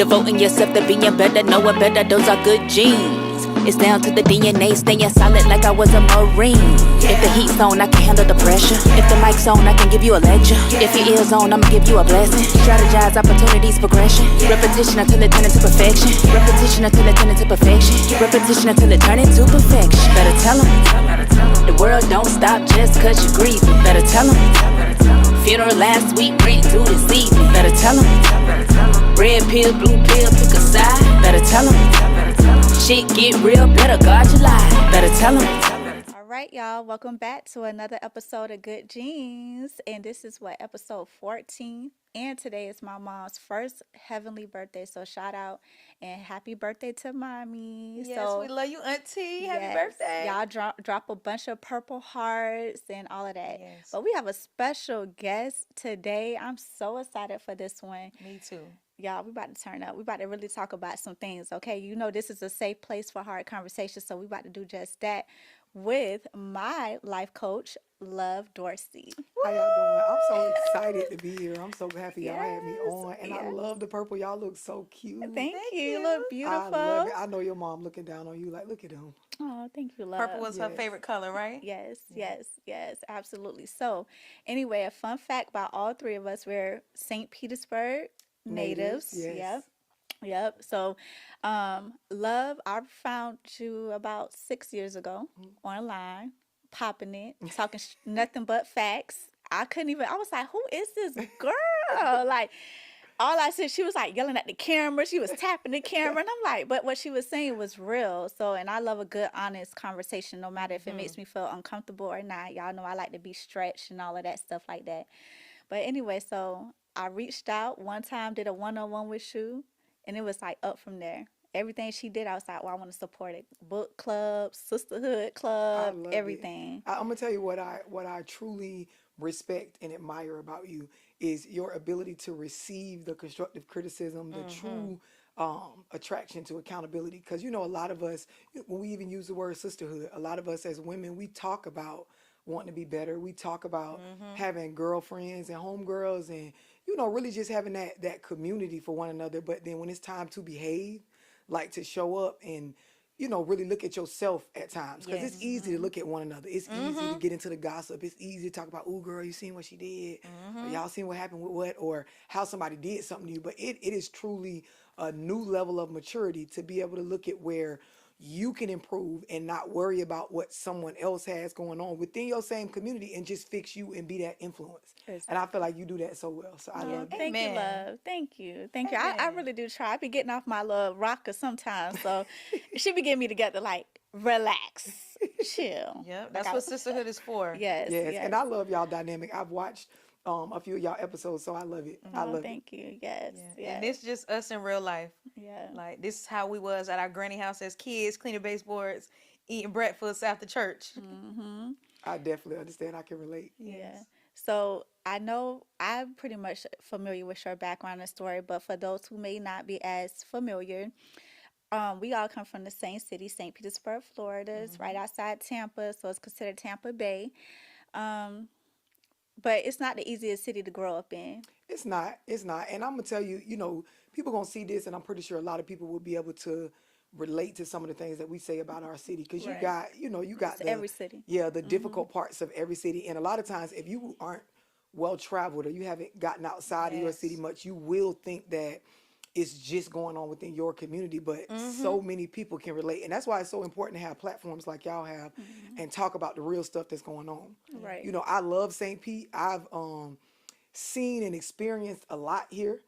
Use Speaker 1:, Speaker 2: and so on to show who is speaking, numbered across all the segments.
Speaker 1: Devoting yourself to being better, knowing better, those are good genes. It's down to the DNA, staying solid like I was a Marine. If the heat's on, I can handle the pressure. If the mic's on, I can give you a lecture. If your ear's on, I'ma give you a blessing. Strategize, opportunities, progression. Repetition until it turn into perfection. Repetition until it turn into perfection. Repetition until it turn into perfection. Better tell 'em. The world don't stop just cause you're grieving. Better tell 'em. Funeral last week, rent due this evening. Better tell 'em. Red pill, blue pill, pick a side. Better tell 'em. Shit get real, better guard your life. Better tell 'em.
Speaker 2: All right, y'all. Welcome back to another episode of Good Genes. And this is episode 14. And today is my mom's first heavenly birthday. So shout out and happy birthday to mommy.
Speaker 3: Yes, we love you, auntie. Happy birthday.
Speaker 2: Y'all drop a bunch of purple hearts and all of that.
Speaker 3: Yes.
Speaker 2: But we have a special guest today. I'm so excited for this one.
Speaker 3: Me too.
Speaker 2: Y'all, we about to turn up. We about to really talk about some things, okay? You know this is a safe place for hard conversation, so we about to do just that with my life coach, Love Dorsey.
Speaker 4: How y'all doing? I'm so excited to be here. I'm so happy y'all had me on. And I love the purple. Y'all look so cute.
Speaker 2: Thank you. You look beautiful.
Speaker 4: I love it. I know your mom looking down on you like, look at him.
Speaker 2: Oh, thank you, Love.
Speaker 3: Purple was her favorite color, right?
Speaker 2: Yes, absolutely. So, anyway, a fun fact about all three of us, we're St. Petersburg natives.
Speaker 4: Yes.
Speaker 2: Yep. So, Love, I found you about 6 years ago online, popping it, talking nothing but facts. I was like, who is this girl? Like, all I said, she was like yelling at the camera. She was tapping the camera. And I'm like, but what she was saying was real. So, and I love a good, honest conversation, no matter if it makes me feel uncomfortable or not. Y'all know I like to be stretched and all of that stuff like that. But anyway, so I reached out one time, did a one-on-one with you, and it was like up from there. Everything she did, I was like, well, I want to support it. Book club, sisterhood club, everything.
Speaker 4: I'm gonna tell you what I truly respect and admire about you is your ability to receive the constructive criticism, the true attraction to accountability. Because a lot of us, when we even use the word sisterhood, a lot of us as women, we talk about wanting to be better. We talk about having girlfriends and homegirls and really just having that community for one another. But then when it's time to behave, like to show up and really look at yourself at times, because it's easy to look at one another. It's easy to get into the gossip. It's easy to talk about, ooh, girl, you seen what she did, or y'all seen what happened with what, or how somebody did something to you. But it is truly a new level of maturity to be able to look at where you can improve and not worry about what someone else has going on within your same community and just fix you and be that influence. Exactly. And I feel like you do that so well. So I love it.
Speaker 2: Thank you, Love. Thank you. I really do try. I be getting off my little rocker sometimes. So she be getting me together like, relax, chill.
Speaker 3: Yeah, that's what sisterhood is for.
Speaker 2: Yes.
Speaker 4: And I love y'all dynamic. I've watched a few of y'all episodes, so I love it. I love it.
Speaker 2: Thank you. Yes.
Speaker 3: And this just us in real life.
Speaker 2: Yeah.
Speaker 3: Like, this is how we was at our granny house as kids, cleaning baseboards, eating breakfast after church.
Speaker 4: I definitely understand. I can relate.
Speaker 2: Yeah. So I know I'm pretty much familiar with your background and story, but for those who may not be as familiar, we all come from the same city, St. Petersburg, Florida. It's right outside Tampa, so it's considered Tampa Bay. But it's not the easiest city to grow up in.
Speaker 4: It's not. And I'm going to tell you, people going to see this, and I'm pretty sure a lot of people will be able to relate to some of the things that we say about our city. Because you got
Speaker 2: every city.
Speaker 4: Yeah, the difficult parts of every city. And a lot of times, if you aren't well-traveled or you haven't gotten outside of your city much, you will think that it's just going on within your community, but so many people can relate. And that's why it's so important to have platforms like y'all have and talk about the real stuff that's going on.
Speaker 2: Right.
Speaker 4: I love St. Pete. I've seen and experienced a lot here.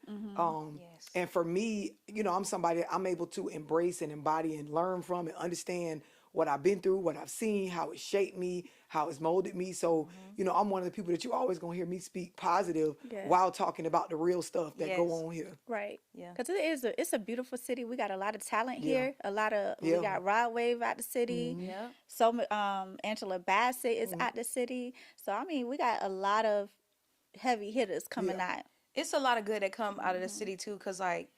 Speaker 4: And for me, I'm somebody that I'm able to embrace and embody and learn from and understand what I've been through, what I've seen, how it shaped me, how it's molded me. So, I'm one of the people that you always going to hear me speak positive while talking about the real stuff that go on here.
Speaker 2: Right. Yeah. Because it's a beautiful city. We got a lot of talent here. We got Rod Wave out the city.
Speaker 3: Yeah.
Speaker 2: So Angela Bassett is out the city. So, I mean, we got a lot of heavy hitters coming out.
Speaker 3: It's a lot of good that come out of the city too, because like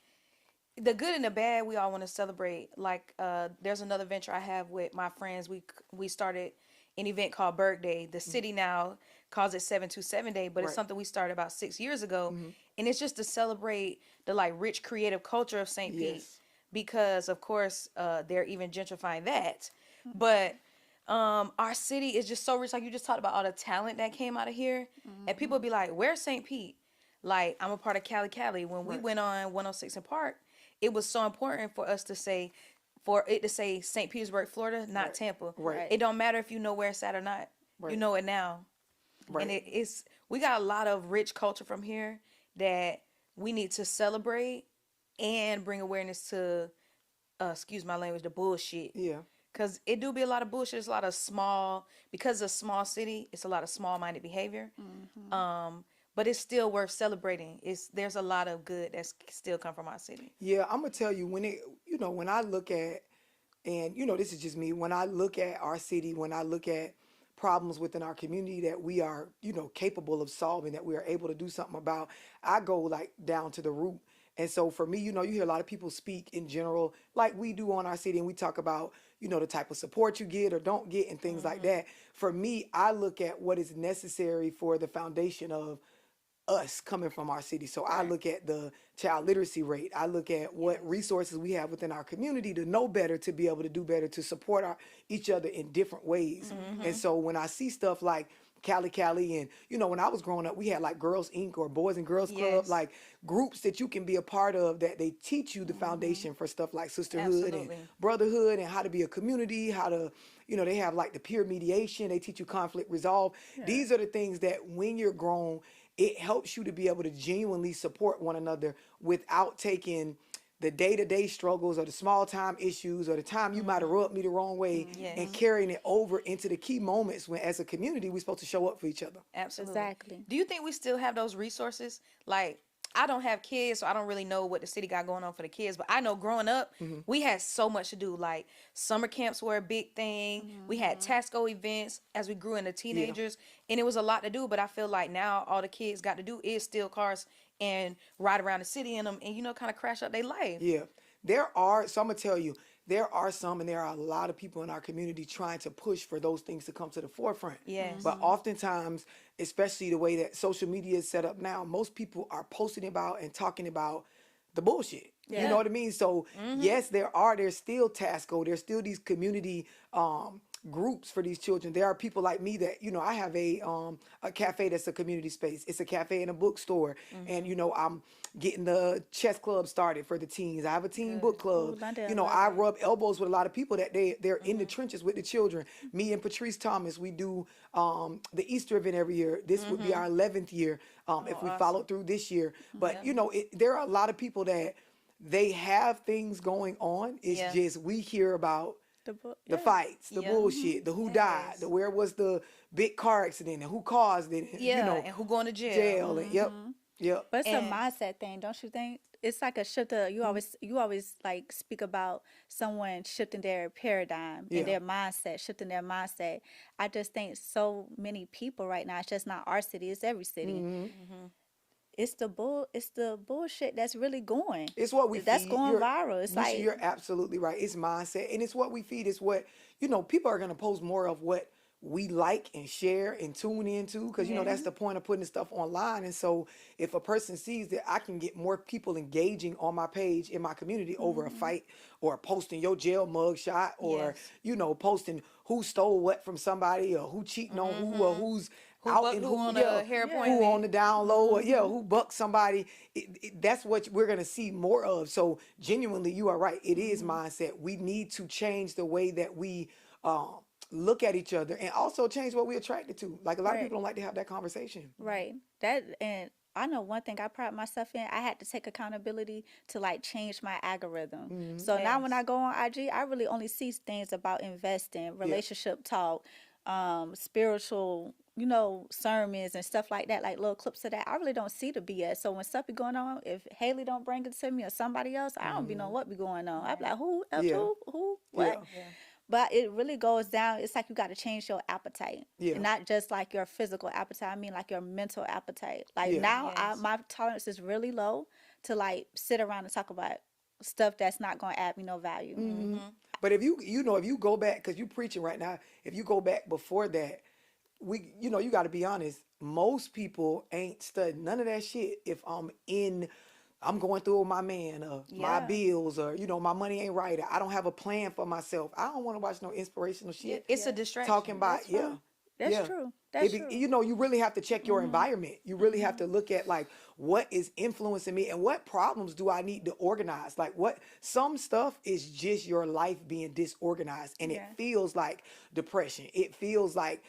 Speaker 3: the good and the bad, we all want to celebrate. Like, there's another venture I have with my friends. We started an event called Berg Day. The city now calls it 727 Day, but it's something we started about 6 years ago. and it's just to celebrate the like rich creative culture of St. Pete,
Speaker 4: Yes.
Speaker 3: because of course they're even gentrifying that. But our city is just so rich. Like you just talked about all the talent that came out of here, and people be like, "Where's St. Pete?" Like I'm a part of Cali. When we
Speaker 4: Right.
Speaker 3: went on 106 in Park, it was so important for us to say, for it to say St. Petersburg, Florida, not
Speaker 4: Right.
Speaker 3: Tampa.
Speaker 4: Right.
Speaker 3: It don't matter if you know where it's at or not. You
Speaker 4: Right.
Speaker 3: know it now. And
Speaker 4: Right.
Speaker 3: it's we got a lot of rich culture from here that we need to celebrate and bring awareness to, excuse my language, the bullshit.
Speaker 4: Yeah.
Speaker 3: Cause it do be a lot of bullshit. It's a lot of small, because it's a small city. It's a lot of small-minded behavior. But it's still worth celebrating. There's a lot of good that's still come from our city.
Speaker 4: Yeah, I'm gonna tell you when I look at, and this is just me, when I look at our city, when I look at problems within our community that we are, capable of solving, that we are able to do something about, I go like down to the root. And so for me, you hear a lot of people speak in general, like we do on our city, and we talk about, the type of support you get or don't get and things like that. For me, I look at what is necessary for the foundation of us coming from our city. So I look at the child literacy rate. I look at what resources we have within our community to know better, to be able to do better, to support each other in different ways. And so when I see stuff like Cali, and when I was growing up, we had like Girls Inc. or Boys and Girls Club,
Speaker 3: Yes.
Speaker 4: like groups that you can be a part of, that they teach you the foundation for stuff like sisterhood
Speaker 3: Absolutely.
Speaker 4: and brotherhood, and how to be a community, how to, they have like the peer mediation, they teach you conflict resolve. These are the things that when you're grown, it helps you to be able to genuinely support one another without taking the day-to-day struggles or the small-time issues or the time you might have rubbed me the wrong way and carrying it over into the key moments when, as a community, we're supposed to show up for each other.
Speaker 3: Absolutely.
Speaker 2: Exactly.
Speaker 3: Do you think we still have those resources? Like, I don't have kids, so I don't really know what the city got going on for the kids. But I know growing up, we had so much to do. Like, summer camps were a big thing. We had Tasco events as we grew into teenagers. And it was a lot to do. But I feel like now all the kids got to do is steal cars and ride around the city in them and, kind of crash up their life.
Speaker 4: Yeah. So I'm going to tell you, there are a lot of people in our community trying to push for those things to come to the forefront.
Speaker 3: Yes.
Speaker 4: But oftentimes, especially the way that social media is set up now, most people are posting about and talking about the bullshit. You
Speaker 3: Yeah.
Speaker 4: know what I mean? So yes, there's still Tasco, there's still these community groups for these children. There are people like me that, I have a cafe that's a community space. It's a cafe and a bookstore. And, I'm getting the chess club started for the teens. I have a teen book club.
Speaker 2: Ooh,
Speaker 4: I rub elbows with a lot of people that they're in the trenches with the children. Me and Patrice Thomas, we do the Easter event every year. This would be our 11th year if we followed through this year. But, there are a lot of people that they have things going on. It's just we hear about the fights, the bullshit, the who died, the where was the big car accident, and who caused it, and,
Speaker 3: And who going to jail.
Speaker 4: and yep.
Speaker 2: But it's
Speaker 3: And-
Speaker 2: a mindset thing, don't you think? It's like a shift. You always like speak about someone shifting their paradigm and their mindset, shifting their mindset. I just think so many people right now. It's just not our city; it's every city. It's the bullshit that's really going.
Speaker 4: It's what we
Speaker 2: that's
Speaker 4: feed.
Speaker 2: going viral. It's like
Speaker 4: You're absolutely right. It's mindset, and it's what we feed. It's what people are going to post more of what we like and share and tune into, because that's the point of putting the stuff online. And so if a person sees that I can get more people engaging on my page in my community over a fight, or posting your jail mug shot, or posting who stole what from somebody, or who cheating on who, or who's out and who
Speaker 3: on a hair
Speaker 4: who
Speaker 3: appointment.
Speaker 4: on the down low, or who bucked somebody. That's what we're gonna see more of. So genuinely, you are right. It is mindset. We need to change the way that we look at each other, and also change what we're attracted to. Like a lot of people don't like to have that conversation.
Speaker 2: right. And I know one thing I pride myself in. I had to take accountability to like change my algorithm. So now when I go on IG, I really only see things about investing, relationship talk, spiritual, sermons and stuff like that, like little clips of that. I really don't see the BS. So when stuff be going on, if Hailey don't bring it to me or somebody else, I don't be know what be going on. I be like, who, what?
Speaker 4: Yeah.
Speaker 2: But it really goes down. It's like you got to change your appetite.
Speaker 4: Yeah.
Speaker 2: Not just like your physical appetite. I mean like your mental appetite. Like
Speaker 4: Yeah.
Speaker 2: now my tolerance is really low to like sit around and talk about stuff that's not going to add me no value.
Speaker 4: But if you go back, because you preaching right now, if you go back before that, you got to be honest. Most people ain't studying none of that shit if I'm going through with my man or my
Speaker 2: Yeah.
Speaker 4: bills or, my money ain't right. Or I don't have a plan for myself. I don't want to watch no inspirational
Speaker 3: Yeah,
Speaker 4: shit
Speaker 3: it's a
Speaker 2: Yeah.
Speaker 3: distraction.
Speaker 4: talking about,
Speaker 2: That's fine. That's
Speaker 4: yeah.
Speaker 2: true. That's true.
Speaker 4: You really have to check your environment. You really have to look at like what is influencing me and what problems do I need to organize. Like some stuff is just your life being disorganized and it
Speaker 2: Yeah.
Speaker 4: feels like depression. It feels like,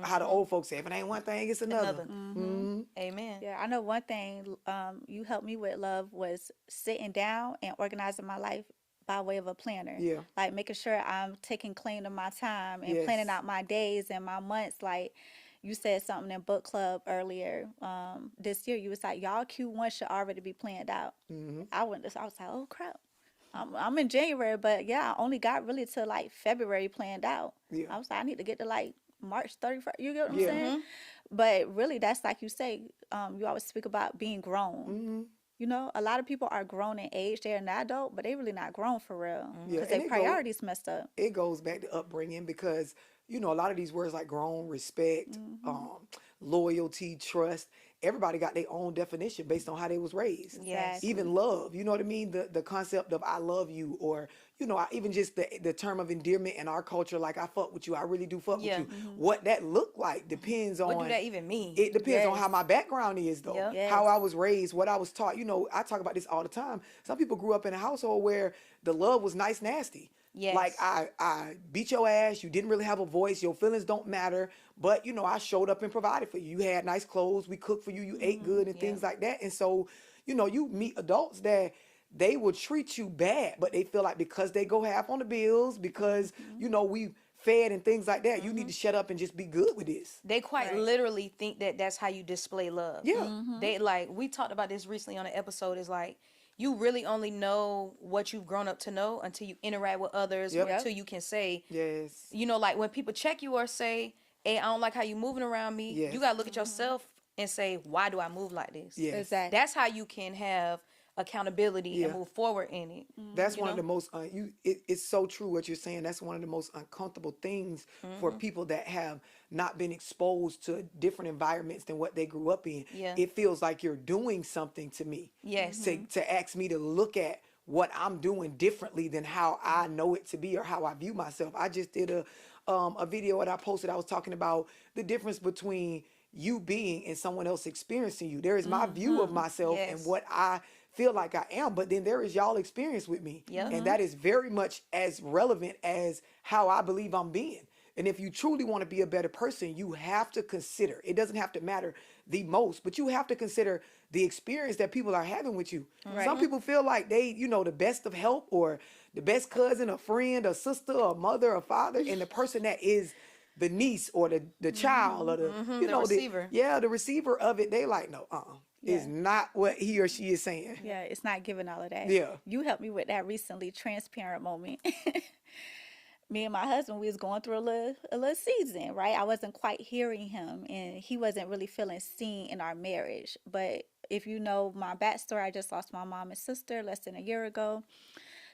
Speaker 4: how the old folks say, if it ain't one thing, it's another.
Speaker 3: Another. Amen.
Speaker 2: Yeah, I know one thing you helped me with, love, was sitting down and organizing my life by way of a planner.
Speaker 4: Yeah.
Speaker 2: Like making sure I'm taking claim of my time and
Speaker 4: Yes.
Speaker 2: planning out my days and my months. Like you said something in book club earlier this year. You was like, y'all Q1 should already be planned out. I was like, oh crap. I'm in January, but yeah, I only got really to like February planned out.
Speaker 4: Yeah.
Speaker 2: I was like, I need to get to like March 31st. You get what I'm
Speaker 4: Yeah.
Speaker 2: saying? But really, that's like you say, you always speak about being grown. A lot of people are grown in age. They're an adult, but they really not grown for real
Speaker 4: Yeah,
Speaker 2: because
Speaker 4: and
Speaker 2: their priorities messed up.
Speaker 4: it goes back to upbringing because a lot of these words like grown, respect, loyalty, trust, everybody got their own definition based on how they was raised.
Speaker 3: Yes.
Speaker 4: Even love, you know what I mean? The concept of I love you, or even just the term of endearment in our culture, like I fuck with you, I really do fuck
Speaker 3: Yeah.
Speaker 4: with you. What that look like depends on
Speaker 3: What do that even mean?
Speaker 4: it depends on
Speaker 2: Yes.
Speaker 4: how my background is, though.
Speaker 3: Yep.
Speaker 2: Yes.
Speaker 4: How I was raised, what I was taught. I talk about this all the time. Some people grew up in a household where the love was nice, nasty.
Speaker 3: Yes.
Speaker 4: Like I beat your ass. You didn't really have a voice. Your feelings don't matter. But I showed up and provided for you. You had nice clothes. We cooked for you. You ate good and things like that. And so, you meet adults that they will treat you bad, but they feel like because they go half on the bills, because we fed and things like that, you need to shut up and just be good with this.
Speaker 3: They quite literally think that that's how you display love.
Speaker 4: Yeah.
Speaker 3: They we talked about this recently on an episode. Is like you really only know what you've grown up to know until you interact with others,
Speaker 4: Yep.
Speaker 3: or until you can say,
Speaker 4: Yes.
Speaker 3: like when people check you or say, "Hey, I don't like how you moving around me."
Speaker 4: Yes.
Speaker 3: You gotta look at yourself and say, "Why do I move like this?"
Speaker 4: Yes.
Speaker 2: Exactly.
Speaker 3: That's how you can have accountability and move forward in it.
Speaker 4: That's one of the most it's so true what you're saying. That's one of the most uncomfortable things for people that have not been exposed to different environments than what they grew up in.
Speaker 3: Yeah.
Speaker 4: It feels like you're doing something to me.
Speaker 3: Yes.
Speaker 4: To ask me to look at what I'm doing differently than how I know it to be or how I view myself. I just did a video that I posted. I was talking about the difference between you being and someone else experiencing you. There is my view of myself and
Speaker 3: Yes.
Speaker 4: what I feel like I am, but then there is y'all experience with me.
Speaker 3: Yep.
Speaker 4: And that is very much as relevant as how I believe I'm being. And if you truly want to be a better person, you have to consider, it doesn't have to matter the most, but you have to consider the experience that people are having with you. Some people feel like they, the best of help or the best cousin, a friend, a sister, a mother, a father, and the person that is the niece or the child or the
Speaker 3: receiver.
Speaker 4: the receiver of it, they like, no, is not what he or she is saying.
Speaker 2: Yeah, it's not giving all of that.
Speaker 4: Yeah.
Speaker 2: You helped me with that recently, transparent moment. Me and my husband, we was going through a little season, right? I wasn't quite hearing him, and he wasn't really feeling seen in our marriage. But if you know my backstory, I just lost my mom and sister less than a year ago.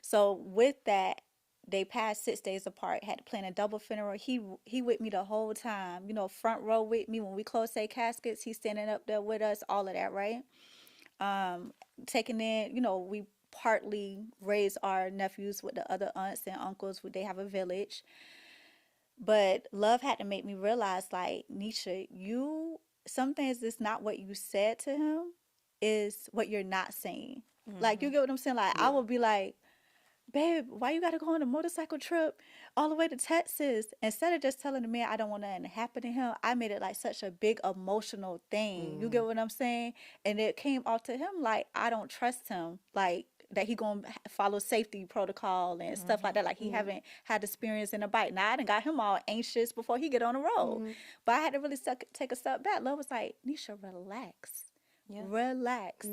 Speaker 2: So with that, they passed 6 days apart, had to plan a double funeral. He with me the whole time, front row with me. When we close their caskets, he's standing up there with us, all of that, right? Taking in, we partly raise our nephews with the other aunts and uncles. They have a village. But love had to make me realize, like, Necia, some things is not what you said to him, is what you're not saying. Like, you get what I'm saying? Like, I would be like, babe, why you gotta go on a motorcycle trip all the way to Texas? Instead of just telling the man I don't want nothing to happen to him, I made it like such a big emotional thing. You get what I'm saying? And it came off to him like I don't trust him, like that he gonna follow safety protocol and stuff like that. Like he haven't had experience in a bike. Now I done got him all anxious before he get on the road. But I had to really take a step back. Love was like, Necia, relax.
Speaker 3: Yeah.
Speaker 2: Relax.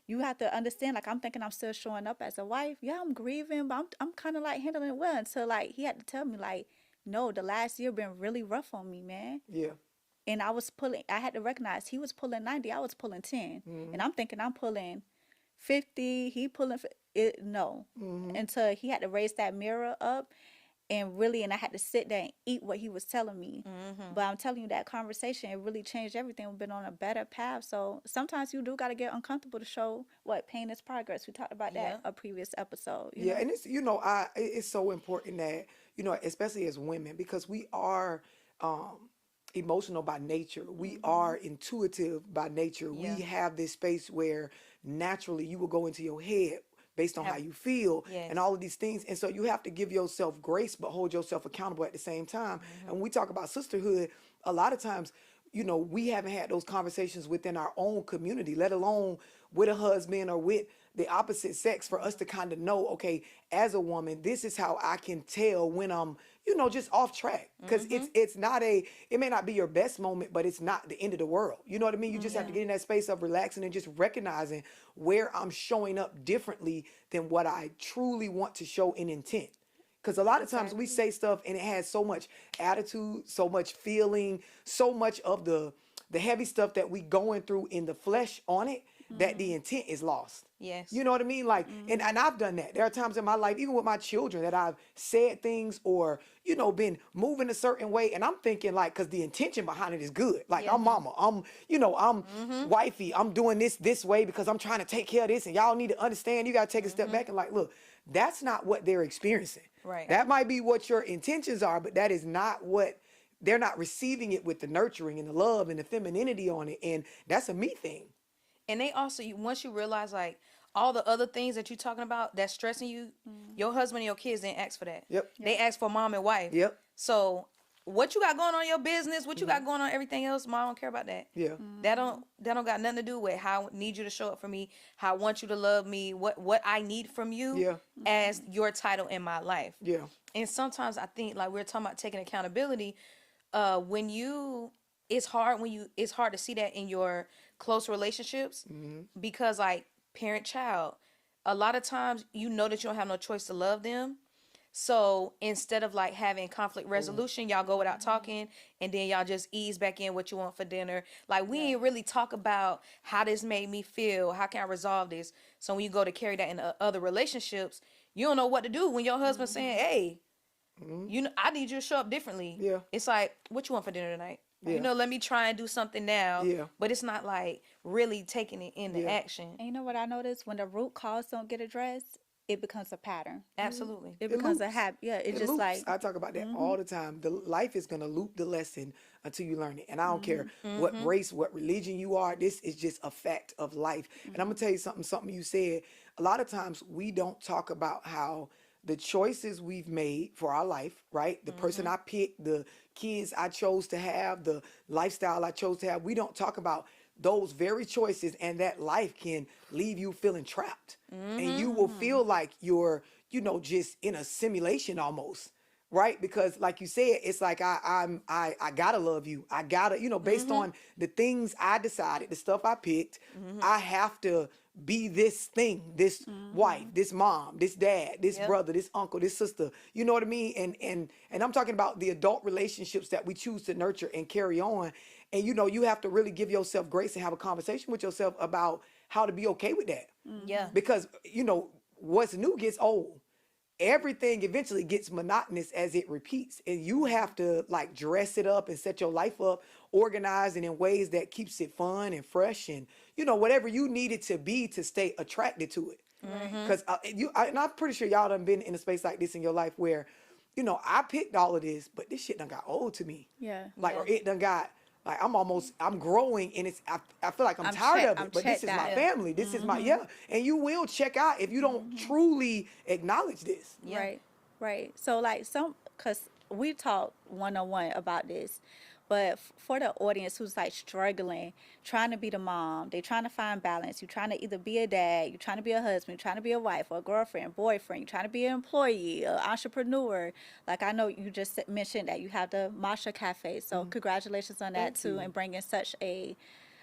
Speaker 2: You have to understand, like, I'm thinking I'm still showing up as a wife. Yeah, I'm grieving, but I'm kind of, like, handling it well until, like, he had to tell me, like, no, the last year been really rough on me, man.
Speaker 4: Yeah.
Speaker 2: And I had to recognize he was pulling 90, I was pulling 10. And I'm thinking I'm pulling 50, he pulling, no. Until he had to raise that mirror up. and I had to sit there and eat what he was telling me. But I'm telling you, that conversation, it really changed everything. We've been on a better path. So sometimes you do got to get uncomfortable to show what pain is progress. We talked about that a previous episode. You
Speaker 4: Yeah,
Speaker 2: know?
Speaker 4: and it's it's so important that especially as women, because we are emotional by nature. We are intuitive by nature.
Speaker 3: Yeah.
Speaker 4: We have this space where naturally you will go into your head based on how you feel and all of these things. And so you have to give yourself grace, but hold yourself accountable at the same time. And when we talk about sisterhood, a lot of times, we haven't had those conversations within our own community, let alone with a husband or with the opposite sex, for us to kind of know, okay, as a woman, this is how I can tell when I'm, just off track. Because it's not it may not be your best moment, but it's not the end of the world. You know what I mean? You just have to get in that space of relaxing and just recognizing where I'm showing up differently than what I truly want to show in intent. Because a lot of times we say stuff and it has so much attitude, so much feeling, so much of the heavy stuff that we going through in the flesh on it, that the intent is lost.
Speaker 3: Yes.
Speaker 4: You know what I mean? Like, and I've done that. There are times in my life, even with my children, that I've said things or, been moving a certain way. And I'm thinking like, because the intention behind it is good. Like, I'm mama, I'm wifey, I'm doing this way because I'm trying to take care of this. And y'all need to understand, you got to take a step back and like, look, that's not what they're experiencing.
Speaker 3: Right.
Speaker 4: That might be what your intentions are, but that is not what they're not receiving it with the nurturing and the love and the femininity on it. And that's a me thing.
Speaker 3: And they also, once you realize like all the other things that you're talking about that's stressing you, your husband and your kids didn't ask for that.
Speaker 4: Yep.
Speaker 3: They asked for mom and wife.
Speaker 4: Yep.
Speaker 3: So what you got going on in your business, what you got going on everything else, mom don't care about that.
Speaker 4: Yeah.
Speaker 3: That don't got nothing to do with how I need you to show up for me, how I want you to love me, what I need from you as your title in my life.
Speaker 4: Yeah.
Speaker 3: And sometimes I think like we're talking about taking accountability, it's hard to see that in your close relationships because like parent child, a lot of times that you don't have no choice to love them. So instead of like having conflict resolution, y'all go without talking and then y'all just ease back in what you want for dinner. Like we ain't really talk about how this made me feel. How can I resolve this? So when you go to carry that in other relationships, you don't know what to do when your husband's saying, hey, I need you to show up differently.
Speaker 4: Yeah.
Speaker 3: It's like, what you want for dinner tonight?
Speaker 4: Yeah.
Speaker 3: Let me try and do something now.
Speaker 4: Yeah.
Speaker 3: But it's not like really taking it into action.
Speaker 2: And you know what I noticed? When the root cause don't get addressed, it becomes a pattern.
Speaker 3: Absolutely.
Speaker 2: It becomes a
Speaker 4: loops.
Speaker 2: habit. Yeah, it's
Speaker 4: It
Speaker 2: just
Speaker 4: loops.
Speaker 2: like
Speaker 4: I talk about that all the time. The life is gonna loop the lesson until you learn it. And I don't care what race, what religion you are. This is just a fact of life. And I'm gonna tell you something you said. A lot of times we don't talk about how the choices we've made for our life, right? The person I picked, the kids I chose to have, the lifestyle I chose to have. We don't talk about those very choices, and that life can leave you feeling trapped. And you will feel like you're, just in a simulation almost, right? Because like you said, it's like I gotta love you. I gotta, based on the things I decided, the stuff I picked, I have to be this thing, this wife, this mom, this dad, this brother, this uncle, this sister. You know what I mean? And I'm talking about the adult relationships that we choose to nurture and carry on. And you have to really give yourself grace and have a conversation with yourself about how to be okay with that.
Speaker 3: Yeah.
Speaker 4: Because what's new gets old. Everything eventually gets monotonous as it repeats, and you have to like dress it up and set your life up, organize it in ways that keeps it fun and fresh, and whatever you need it to be to stay attracted to it. Because and I'm pretty sure y'all done been in a space like this in your life where, I picked all of this, but this shit done got old to me.
Speaker 2: Yeah.
Speaker 4: Like or it done got. Like I'm growing, and I feel like I'm tired of it, but this is my family. This is my, and you will check out if you don't truly acknowledge this.
Speaker 2: Yeah. Right. So like because we talk one-on-one about this, but for the audience who's like struggling, trying to be the mom, they trying to find balance. You're trying to either be a dad, you're trying to be a husband, you're trying to be a wife or a girlfriend, boyfriend, you're trying to be an employee, an entrepreneur. Like I know you just mentioned that you have the Matcha Cafe. So congratulations on that too, and bringing such a,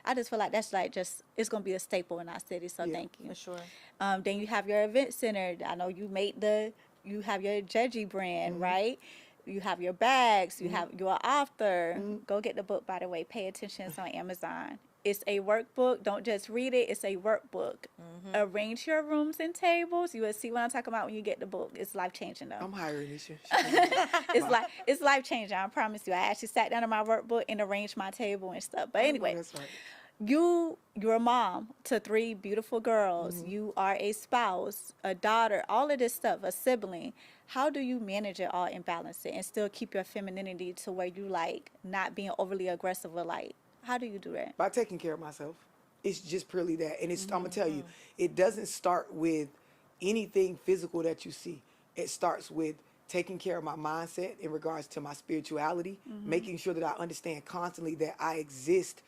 Speaker 2: I just feel like that's like it's going to be a staple in our city. So thank you.
Speaker 3: For sure.
Speaker 2: Then you have your event center. I know you have your Geaji brand, right? You have your bags. You have your author. Go get the book, by the way. Pay attention. It's on Amazon. It's a workbook. Don't just read it. It's a workbook. Arrange your rooms and tables. You will see what I'm talking about when you get the book. It's life changing though.
Speaker 4: I'm hiring Necia.
Speaker 2: It's life changing. I promise you. I actually sat down in my workbook and arranged my table and stuff. But anyway,
Speaker 4: That's right.
Speaker 2: you're a mom to 3 beautiful girls. You are a spouse, a daughter, all of this stuff, a sibling. How do you manage it all and balance it and still keep your femininity to where you like not being overly aggressive or like, how do you do that?
Speaker 4: By taking care of myself. It's just purely that. And it's, I'm going to tell you, it doesn't start with anything physical that you see. It starts with taking care of my mindset in regards to my spirituality, making sure that I understand constantly that I exist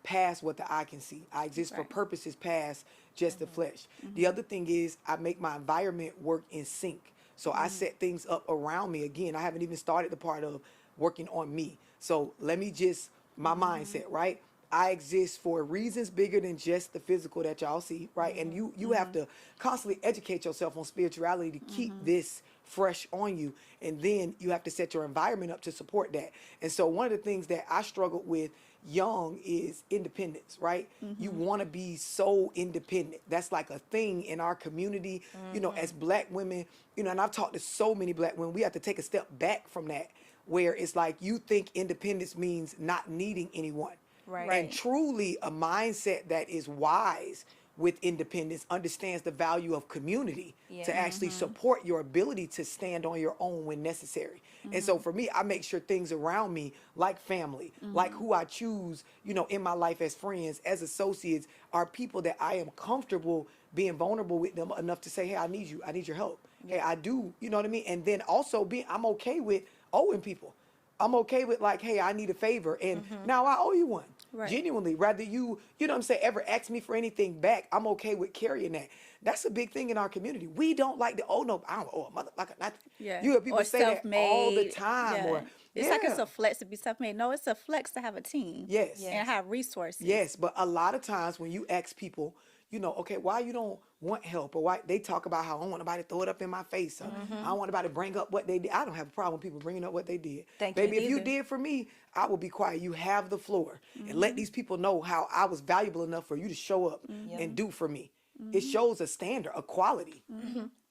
Speaker 4: past what the eye can see. I exist for purposes past just the flesh. The other thing is I make my environment work in sync. So I set things up around me. Again, I haven't even started the part of working on me. So let me just, my mindset, right? I exist for reasons bigger than just the physical that y'all see, right? And you have to constantly educate yourself on spirituality to keep this fresh on you. And then you have to set your environment up to support that. And so one of the things that I struggled with young is independence, right? You want to be so independent. That's like a thing in our community, you know, as black women, you know, and I've talked to so many black women, we have to take a step back from that, where it's like you think independence means not needing anyone.
Speaker 3: Right.
Speaker 4: And truly a mindset that is wise with independence understands the value of community to actually support your ability to stand on your own when necessary. And so for me, I make sure things around me, like family, like who I choose, you know, in my life as friends, as associates, are people that I am comfortable being vulnerable with them enough to say, hey, I need you. I need your help. Hey, I do. You know what I mean? And then also I'm okay with owing people. I'm okay with like, hey, I need a favor, and now I owe you one.
Speaker 2: Right.
Speaker 4: Genuinely, rather you know what I'm saying, ever ask me for anything back, I'm okay with carrying that. That's a big thing in our community. We don't like to owe no, I don't owe a motherfucker nothing.
Speaker 2: Yeah.
Speaker 4: You hear people
Speaker 2: Or
Speaker 4: say that all the
Speaker 2: self-made.
Speaker 4: time.
Speaker 2: Yeah.
Speaker 4: Or
Speaker 2: It's like it's a flex to be self-made. No, it's a flex to have a team.
Speaker 4: Yes.
Speaker 2: And have resources.
Speaker 4: Yes, but a lot of times when you ask people, you know, okay, why you don't want help, or why they talk about how I don't want nobody to throw it up in my face, or I don't want nobody to bring up what they did. I don't have a problem with people bringing up what they did. Baby, if you did for me, I will be quiet. You have the floor, and let these people know how I was valuable enough for you to show up and do for me. It shows a standard, a quality.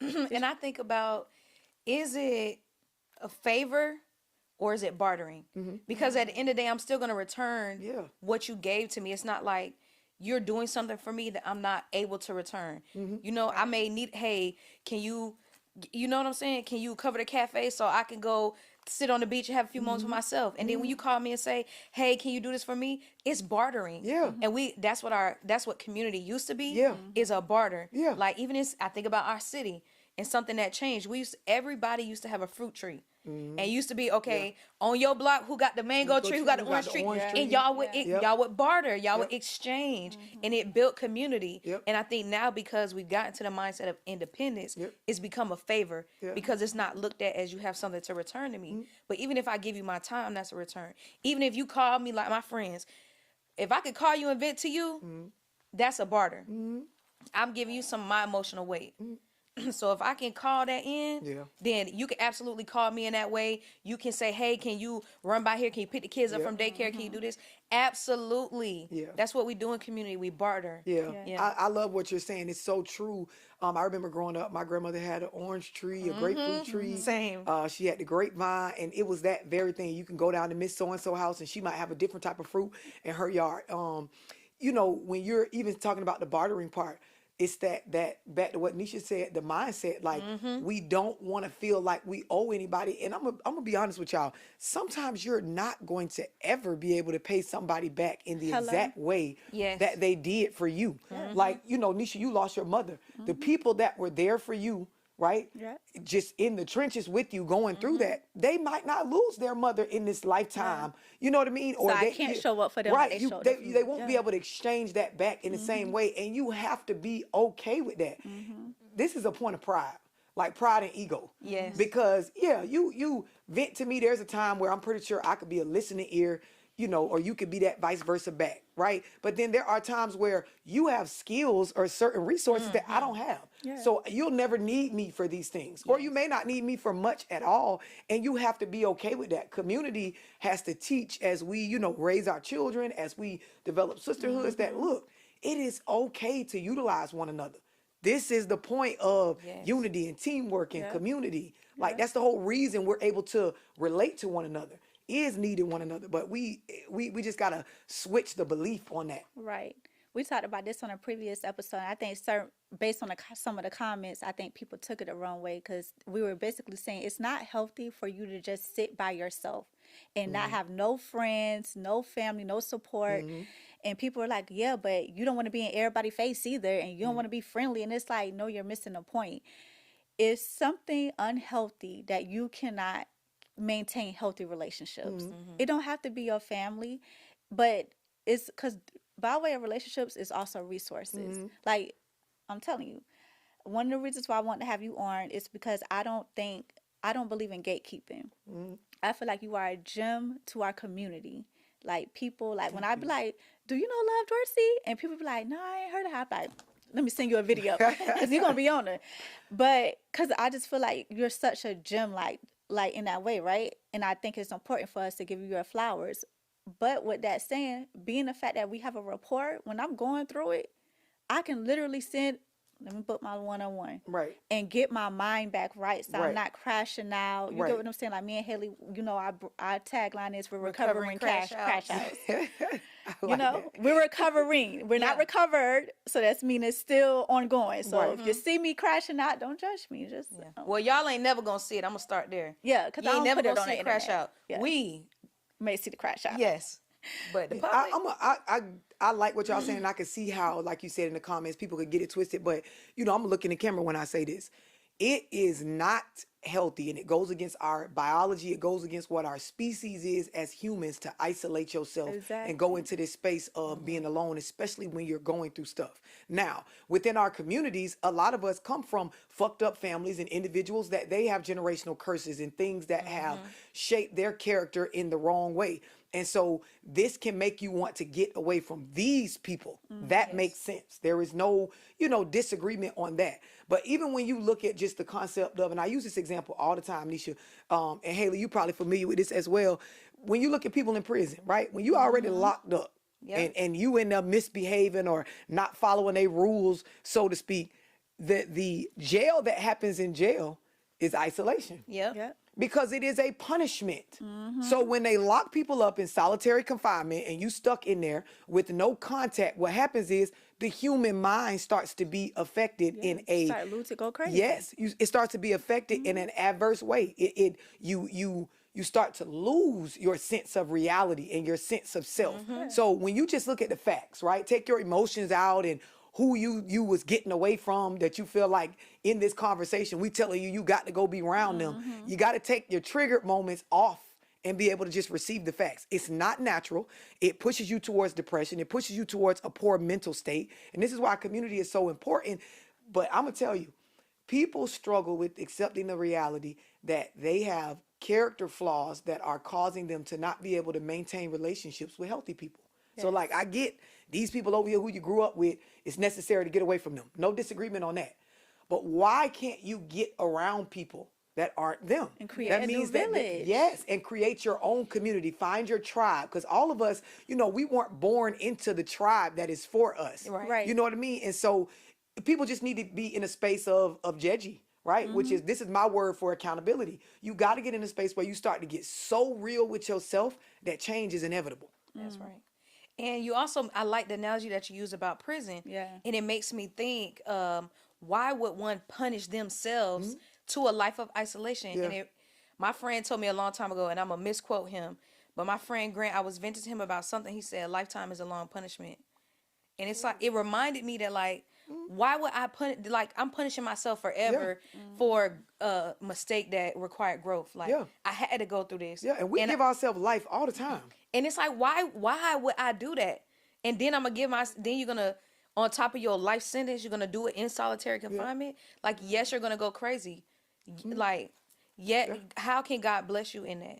Speaker 3: And I think about, is it a favor or is it bartering? Because at the end of the day, I'm still going to return what you gave to me. It's not like you're doing something for me that I'm not able to return. You know, I may need, hey, can you know what I'm saying? Can you cover the cafe so I can go sit on the beach and have a few moments for myself? And then when you call me and say, hey, can you do this for me? It's bartering.
Speaker 4: Yeah.
Speaker 3: And that's what community used to be.
Speaker 4: Yeah.
Speaker 3: Is a barter.
Speaker 4: Yeah.
Speaker 3: Like even I think about our city and something that changed. Everybody used to have a fruit tree. And it used to be, okay, on your block, who got the mango tree, who got the orange tree? And y'all would barter, y'all would exchange, and it built community. And I think now, because we've gotten to the mindset of independence, it's become a favor because it's not looked at as you have something to return to me. But even if I give you my time, that's a return. Even if you call me like my friends, if I could call you and vent to you, that's a barter. I'm giving you some of my emotional weight. So if I can call that in, then you can absolutely call me in that way. You can say, hey, can you run by here? Can you pick the kids up from daycare? Can you do this? Absolutely. Yeah. That's what we do in community. We barter.
Speaker 4: I love what you're saying. It's so true. I remember growing up, my grandmother had an orange tree, a grapefruit tree.
Speaker 3: Same.
Speaker 4: She had the grapevine, and it was that very thing. You can go down to Miss So-and-so house, and she might have a different type of fruit in her yard. You know, when you're even talking about the bartering part, it's that back to what Necia said, the mindset, like we don't want to feel like we owe anybody. And I'm gonna be honest with y'all. Sometimes you're not going to ever be able to pay somebody back in the exact way that they did for you. Like, you know, Necia, you lost your mother. The people that were there for you, right? Just in the trenches with you going through that, they might not lose their mother in this lifetime. You know what I mean?
Speaker 2: Or I can't show up for them.
Speaker 4: Right. They won't be able to exchange that back in the same way. And you have to be okay with that. This is a point of pride. Like pride and ego. Yes. Because you vent to me. There's a time where I'm pretty sure I could be a listening ear. or you could be that vice versa back, right? But then there are times where you have skills or certain resources that I don't have.
Speaker 2: Yeah.
Speaker 4: So you'll never need me for these things, or you may not need me for much at all. And you have to be okay with that. Community has to teach as we, raise our children, as we develop sisterhoods, that look, it is okay to utilize one another. This is the point of unity and teamwork and community. Like that's the whole reason we're able to relate to one another, is needing one another. But we just gotta switch the belief on that.
Speaker 2: Right. We talked about this on a previous episode. I think based on some of the comments, I think people took it the wrong way, because we were basically saying it's not healthy for you to just sit by yourself and not have no friends, no family, no support. And people are like, yeah, but you don't want to be in everybody's face either, and you don't want to be friendly. And it's like, no, you're missing the point. It's something unhealthy that you cannot maintain healthy relationships. It don't have to be your family, but it's because by way of relationships is also resources. Like, I'm telling you, one of the reasons why I want to have you on is because I don't believe in gatekeeping. I feel like you are a gem to our community. Like, people, like, when I be like, do you know Love Dorsey? And people be like, no, I ain't heard of her. I'm like, let me send you a video, because you're going to be on it. But because I just feel like you're such a gem, like in that way, right? And I think it's important for us to give you your flowers. But with that saying, being the fact that we have a rapport, when I'm going through it, I can literally let me book my one-on-one.
Speaker 4: Right.
Speaker 2: And get my mind back right, so
Speaker 4: Right.
Speaker 2: I'm not crashing out. You
Speaker 4: Right.
Speaker 2: get what I'm saying? Like, me and Haley, our tagline is, we're recovering crash outs. We're recovering. We're not recovered, so that's mean it's still ongoing. So if you see me crashing out, don't judge me. Just
Speaker 3: Well, y'all ain't never gonna see it. I'm gonna start there.
Speaker 2: because
Speaker 3: You
Speaker 2: I
Speaker 3: ain't
Speaker 2: don't
Speaker 3: never
Speaker 2: put it
Speaker 3: gonna
Speaker 2: on
Speaker 3: see
Speaker 2: the
Speaker 3: it crash
Speaker 2: internet.
Speaker 3: out.
Speaker 2: Yeah.
Speaker 3: We,
Speaker 2: may see the crash out.
Speaker 3: yes, but the public.
Speaker 4: I like what y'all saying, and I can see how, like you said in the comments, people could get it twisted. But I'm looking at the camera when I say this. It is not healthy, and it goes against our biology. It goes against what our species is as humans, to isolate yourself and go into this space of being alone, especially when you're going through stuff. Now, within our communities, a lot of us come from fucked up families and individuals that they have generational curses and things that have shaped their character in the wrong way. And so this can make you want to get away from these people. That makes sense. There is no, disagreement on that. But even when you look at just the concept of, and I use this example all the time, Necia, and Hailey, you probably familiar with this as well. When you look at people in prison, right? When you already locked up and you end up misbehaving or not following their rules, so to speak, the jail that happens in jail is isolation.
Speaker 3: Yep.
Speaker 4: Because it is a punishment. So when they lock people up in solitary confinement and you stuck in there with no contact, what happens is the human mind starts to be affected in a
Speaker 2: Start lose it, go crazy.
Speaker 4: Yes, it starts to be affected in an adverse way. You start to lose your sense of reality and your sense of self. So when you just look at the facts, right? Take your emotions out and who you was getting away from, that you feel like in this conversation, we telling you got to go be around them. You got to take your triggered moments off and be able to just receive the facts. It's not natural. It pushes you towards depression. It pushes you towards a poor mental state. And this is why community is so important. But I'm going to tell you, people struggle with accepting the reality that they have character flaws that are causing them to not be able to maintain relationships with healthy people. So like, I get these people over here who you grew up with, it's necessary to get away from them. No disagreement on that. But why can't you get around people that aren't them?
Speaker 2: And create
Speaker 4: that
Speaker 2: a new
Speaker 4: means that,
Speaker 2: village.
Speaker 4: yes, and create your own community. Find your tribe. Because all of us, we weren't born into the tribe that is for us.
Speaker 2: Right.
Speaker 4: You know what I mean? And so people just need to be in a space of Geaji, right? Which is, this is my word for accountability. You got to get in a space where you start to get so real with yourself that change is inevitable.
Speaker 3: That's right. And you also, I like the analogy that you use about prison.
Speaker 2: Yeah.
Speaker 3: And it makes me think, why would one punish themselves to a life of isolation?
Speaker 4: Yeah.
Speaker 3: And my friend told me a long time ago, and I'm going to misquote him, but my friend Grant, I was venting to him about something. He said, lifetime is a long punishment. And it's like, it reminded me that, like, why would I I'm punishing myself forever for a mistake that required growth. Like, I had to go through this.
Speaker 4: Yeah, and we give ourselves life all the time.
Speaker 3: And it's like, why would I do that? And then I'm going to then you're going to, on top of your life sentence, you're going to do it in solitary confinement. Like, yes, you're going to go crazy. Like, Yet, how can God bless you in that?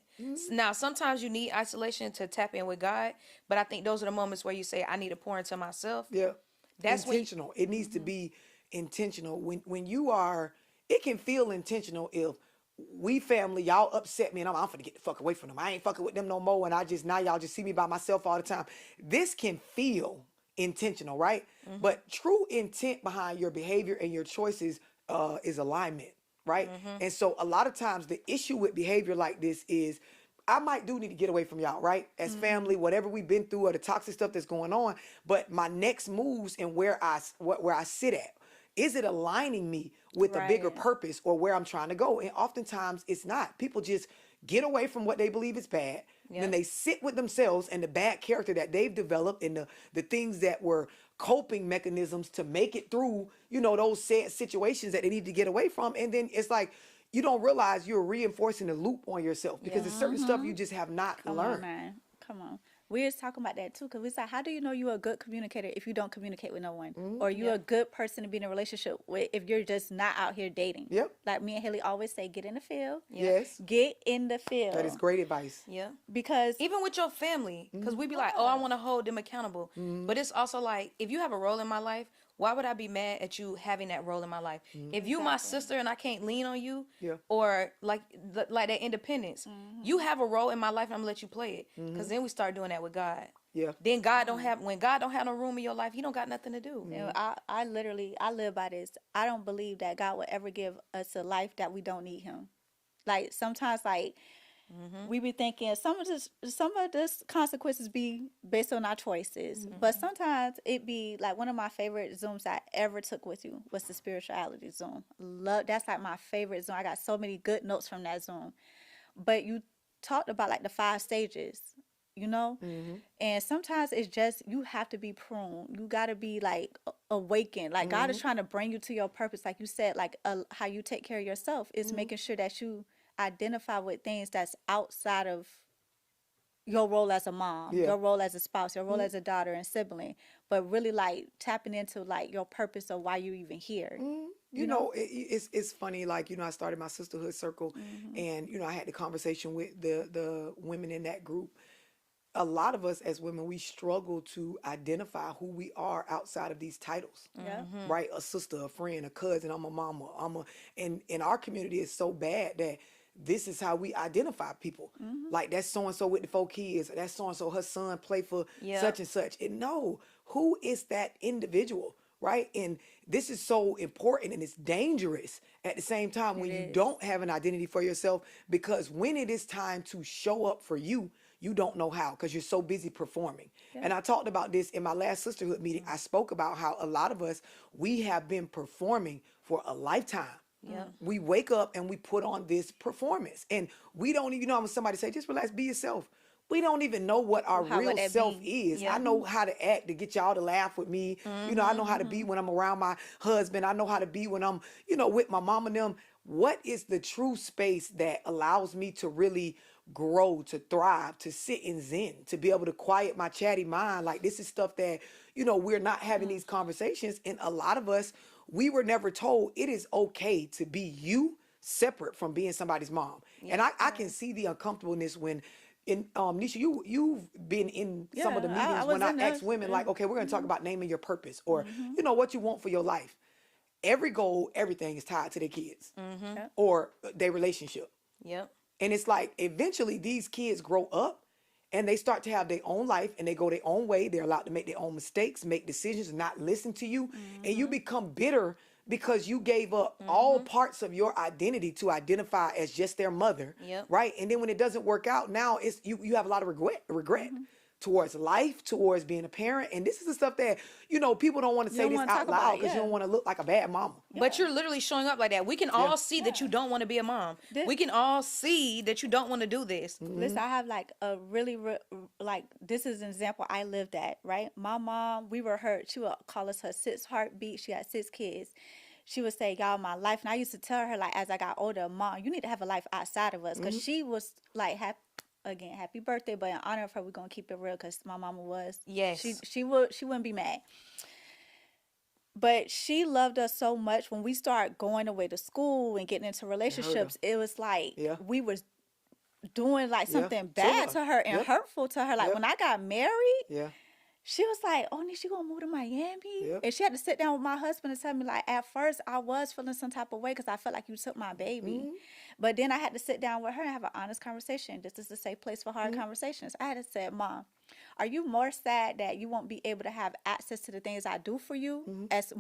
Speaker 3: Now, sometimes you need isolation to tap in with God, but I think those are the moments where you say, I need to pour into myself.
Speaker 4: Yeah.
Speaker 3: That's when
Speaker 4: Intentional. It needs to be intentional. When you are, it can feel intentional if we family, y'all upset me and I'm finna get the fuck away from them. I ain't fucking with them no more. And now y'all just see me by myself all the time. This can feel intentional, right? But true intent behind your behavior and your choices is alignment, right? And so a lot of times the issue with behavior like this is I might do need to get away from y'all, right? As family, whatever we've been through or the toxic stuff that's going on. But my next moves and where I sit at, is it aligning me with a bigger
Speaker 2: Right.
Speaker 4: purpose or where I'm trying to go? And oftentimes it's not. People just get away from what they believe is bad. Then they sit with themselves and the bad character that they've developed and the things that were coping mechanisms to make it through, those sad situations that they need to get away from. And then it's like, you don't realize you're reinforcing the loop on yourself because there's certain stuff you just have not
Speaker 2: Come
Speaker 4: learned.
Speaker 2: on, man. Come on. We was talking about that too, because we said, how do you know you're a good communicator if you don't communicate with no one? Or you're a good person to be in a relationship with if you're just not out here dating?
Speaker 4: Yep.
Speaker 2: Like me and Haley always say, get in the field.
Speaker 4: Yes.
Speaker 2: Get in the field.
Speaker 4: That is great advice.
Speaker 3: yeah.
Speaker 2: Because
Speaker 3: Even with your family, because we be like, oh, I want to hold them accountable. But it's also like, if you have a role in my life, why would I be mad at you having that role in my life? If you my sister and I can't lean on you, or like that independence, you have a role in my life and I'm gonna let you play it. Because then we start doing that with God.
Speaker 4: Yeah.
Speaker 3: Then when God don't have no room in your life, he don't got nothing to do.
Speaker 2: I literally, I live by this. I don't believe that God would ever give us a life that we don't need him. Like sometimes we be thinking some of this consequences be based on our choices. But sometimes it be like one of my favorite Zooms I ever took with you was the spirituality Zoom. That's like my favorite Zoom. I got so many good notes from that Zoom. But you talked about like the 5 stages, and sometimes it's just you have to be pruned. You got to be like awakened. Like God is trying to bring you to your purpose. Like you said, like how you take care of yourself is making sure that you identify with things that's outside of your role as a mom, your role as a spouse, your role as a daughter and sibling, but really like tapping into like your purpose of why you're even here.
Speaker 4: It's funny. Like, I started my sisterhood circle and, I had the conversation with the women in that group. A lot of us as women, we struggle to identify who we are outside of these titles, right? A sister, a friend, a cousin, I'm a mama, and in our community, it's so bad that this is how we identify people. Like that's so-and-so with the 4 kids. That's so-and-so, her son play for such and such. And no, who is that individual, right? And this is so important and it's dangerous at the same time when you don't have an identity for yourself, because when it is time to show up for you, you don't know how because you're so busy performing. And I talked about this in my last sisterhood meeting. I spoke about how a lot of us, we have been performing for a lifetime. We wake up and we put on this performance and we don't even know when somebody say, just relax, be yourself. We don't even know what our real self is. I know how to act to get y'all to laugh with me. I know how to be when I'm around my husband. I know how to be when I'm, with my mom and them. What is the true space that allows me to really grow, to thrive, to sit in zen, to be able to quiet my chatty mind? Like this is stuff that, we're not having these conversations. And a lot of us, we were never told it is okay to be you separate from being somebody's mom. And I can see the uncomfortableness when Necia, you've been in some of the meetings when I ask women like, okay, we're going to talk about naming your purpose or, what you want for your life. Every goal, everything is tied to their kids or their relationship. And it's like eventually these kids grow up and they start to have their own life and they go their own way. They're allowed to make their own mistakes, make decisions, and not listen to you. And you become bitter because you gave up all parts of your identity to identify as just their mother. Right. And then when it doesn't work out, now it's you have a lot of regret. Towards life, towards being a parent. And this is the stuff that, people don't want to say this out loud because you don't want to look like a bad mama.
Speaker 3: But you're literally showing up like that. We can all see that you don't want to be a mom. We can all see that you don't want to do this.
Speaker 2: Listen, I have like a really, like, this is an example I lived at, right? My mom, we were hurt. She would call us her 6 heartbeat. She had 6 kids. She would say, y'all, my life. And I used to tell her, like, as I got older, Mom, you need to have a life outside of us. Because she was like, again, happy birthday, but in honor of her, we're gonna keep it real because my mama was.
Speaker 3: Yes.
Speaker 2: She wouldn't be mad. But she loved us so much when we started going away to school and getting into relationships. It was like
Speaker 4: Yeah.
Speaker 2: we was doing like
Speaker 4: Yeah.
Speaker 2: something
Speaker 4: To
Speaker 2: bad
Speaker 4: her.
Speaker 2: to her and
Speaker 4: Yep.
Speaker 2: hurtful to her. Like
Speaker 4: Yep.
Speaker 2: when I got married,
Speaker 4: Yeah.
Speaker 2: she was like, "Oh, Nish, you gonna move to Miami?"
Speaker 4: Yep.
Speaker 2: And she had to sit down with my husband and tell me, like, at first I was feeling some type of way because I felt like you took my baby. But then I had to sit down with her and have an honest conversation. This is a safe place for hard conversations. I had to say, "Mom, are you more sad that you won't be able to have access to the things I do for you as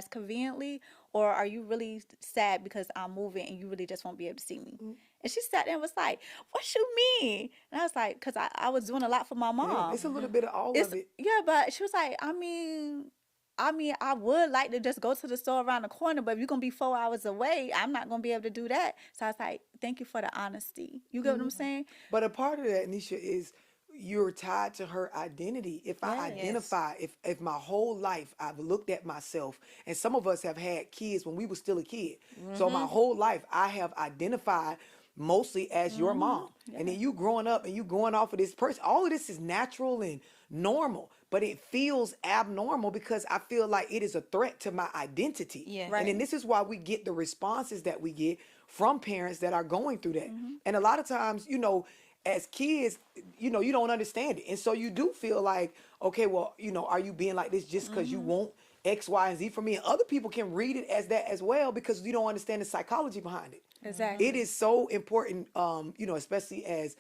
Speaker 2: conveniently, or are you really sad because I'm moving and you really just won't be able to see me?" And she sat there and was like, "What you mean?" And I was like, "Cause I was doing a lot for my mom."
Speaker 4: Yeah. It's a little bit of all
Speaker 2: It's,
Speaker 4: of it.
Speaker 2: yeah, but she was like, I would like to just go to the store around the corner, but if you're gonna be 4 hours away, I'm not gonna be able to do that. So I was like, thank you for the honesty. You get what I'm saying?
Speaker 4: But a part of that, Nisha, is you're tied to her identity. If I identify, if my whole life I've looked at myself, and some of us have had kids when we were still a kid. So my whole life I have identified mostly as your mom. And then you growing up and you going off of this person. All of this is natural and normal, but it feels abnormal because I feel like it is a threat to my identity.
Speaker 3: Yeah.
Speaker 4: And then
Speaker 2: Right.
Speaker 4: this is why we get the responses that we get from parents that are going through that. And a lot of times, as kids, you don't understand it. And so you do feel like, okay, well, are you being like this just because you want X, Y, and Z from me? And other people can read it as that as well because you don't understand the psychology behind it.
Speaker 2: Exactly.
Speaker 4: It is so important, especially as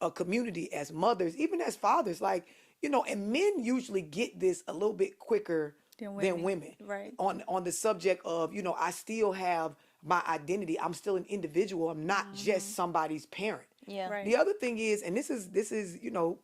Speaker 4: a community, as mothers, even as fathers, like, and men usually get this a little bit quicker
Speaker 2: Than
Speaker 4: than
Speaker 2: women.
Speaker 4: women.
Speaker 2: Right.
Speaker 4: On the subject of, I still have my identity. I'm still an individual. I'm not just somebody's parent.
Speaker 3: Yeah.
Speaker 2: Right.
Speaker 4: The other thing is, and this is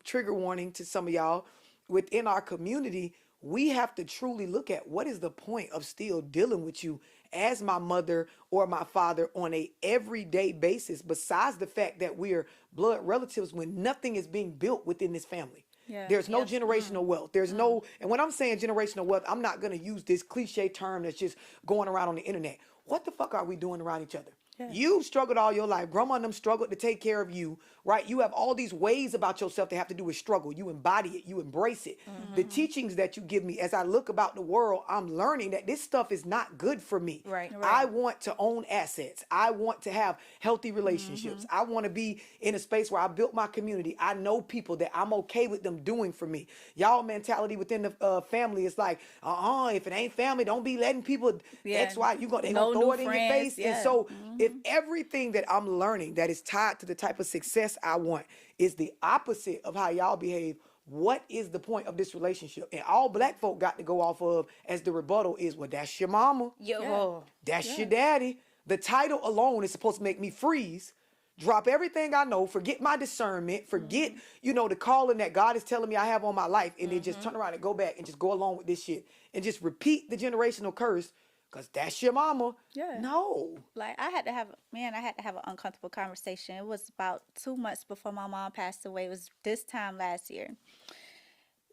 Speaker 4: trigger warning to some of y'all within our community, we have to truly look at what is the point of still dealing with you as my mother or my father on a everyday basis, besides the fact that we're blood relatives when nothing is being built within this family.
Speaker 2: Yeah.
Speaker 4: There's no generational wealth. There's no, and when I'm saying generational wealth, I'm not going to use this cliche term that's just going around on the internet. What the fuck are we doing around each other? You've struggled all your life. Grandma and them struggled to take care of you, right? You have all these ways about yourself that have to do with struggle. You embody it. You embrace it. The teachings that you give me, as I look about the world, I'm learning that this stuff is not good for me.
Speaker 3: Right.
Speaker 4: I want to own assets. I want to have healthy relationships. I want to be in a space where I built my community. I know people that I'm okay with them doing for me. Y'all mentality within the family is like, if it ain't family, don't be letting people X, Y, they gonna
Speaker 2: No
Speaker 4: throw
Speaker 2: new
Speaker 4: it in your
Speaker 2: friends,
Speaker 4: face. And
Speaker 2: yeah.
Speaker 4: so if everything that I'm learning that is tied to the type of success I want is the opposite of how y'all behave, what is the point of this relationship? And all black folk got to go off of as the rebuttal is, well, that's your mama.
Speaker 3: Yo.
Speaker 4: That's your daddy. The title alone is supposed to make me freeze, drop everything I know, forget my discernment, forget, the calling that God is telling me I have on my life, and then just turn around and go back and just go along with this shit and just repeat the generational curse because that's your mama.
Speaker 2: Yeah.
Speaker 4: No.
Speaker 2: Like I had to have an uncomfortable conversation. It was about 2 months before my mom passed away. It was this time last year.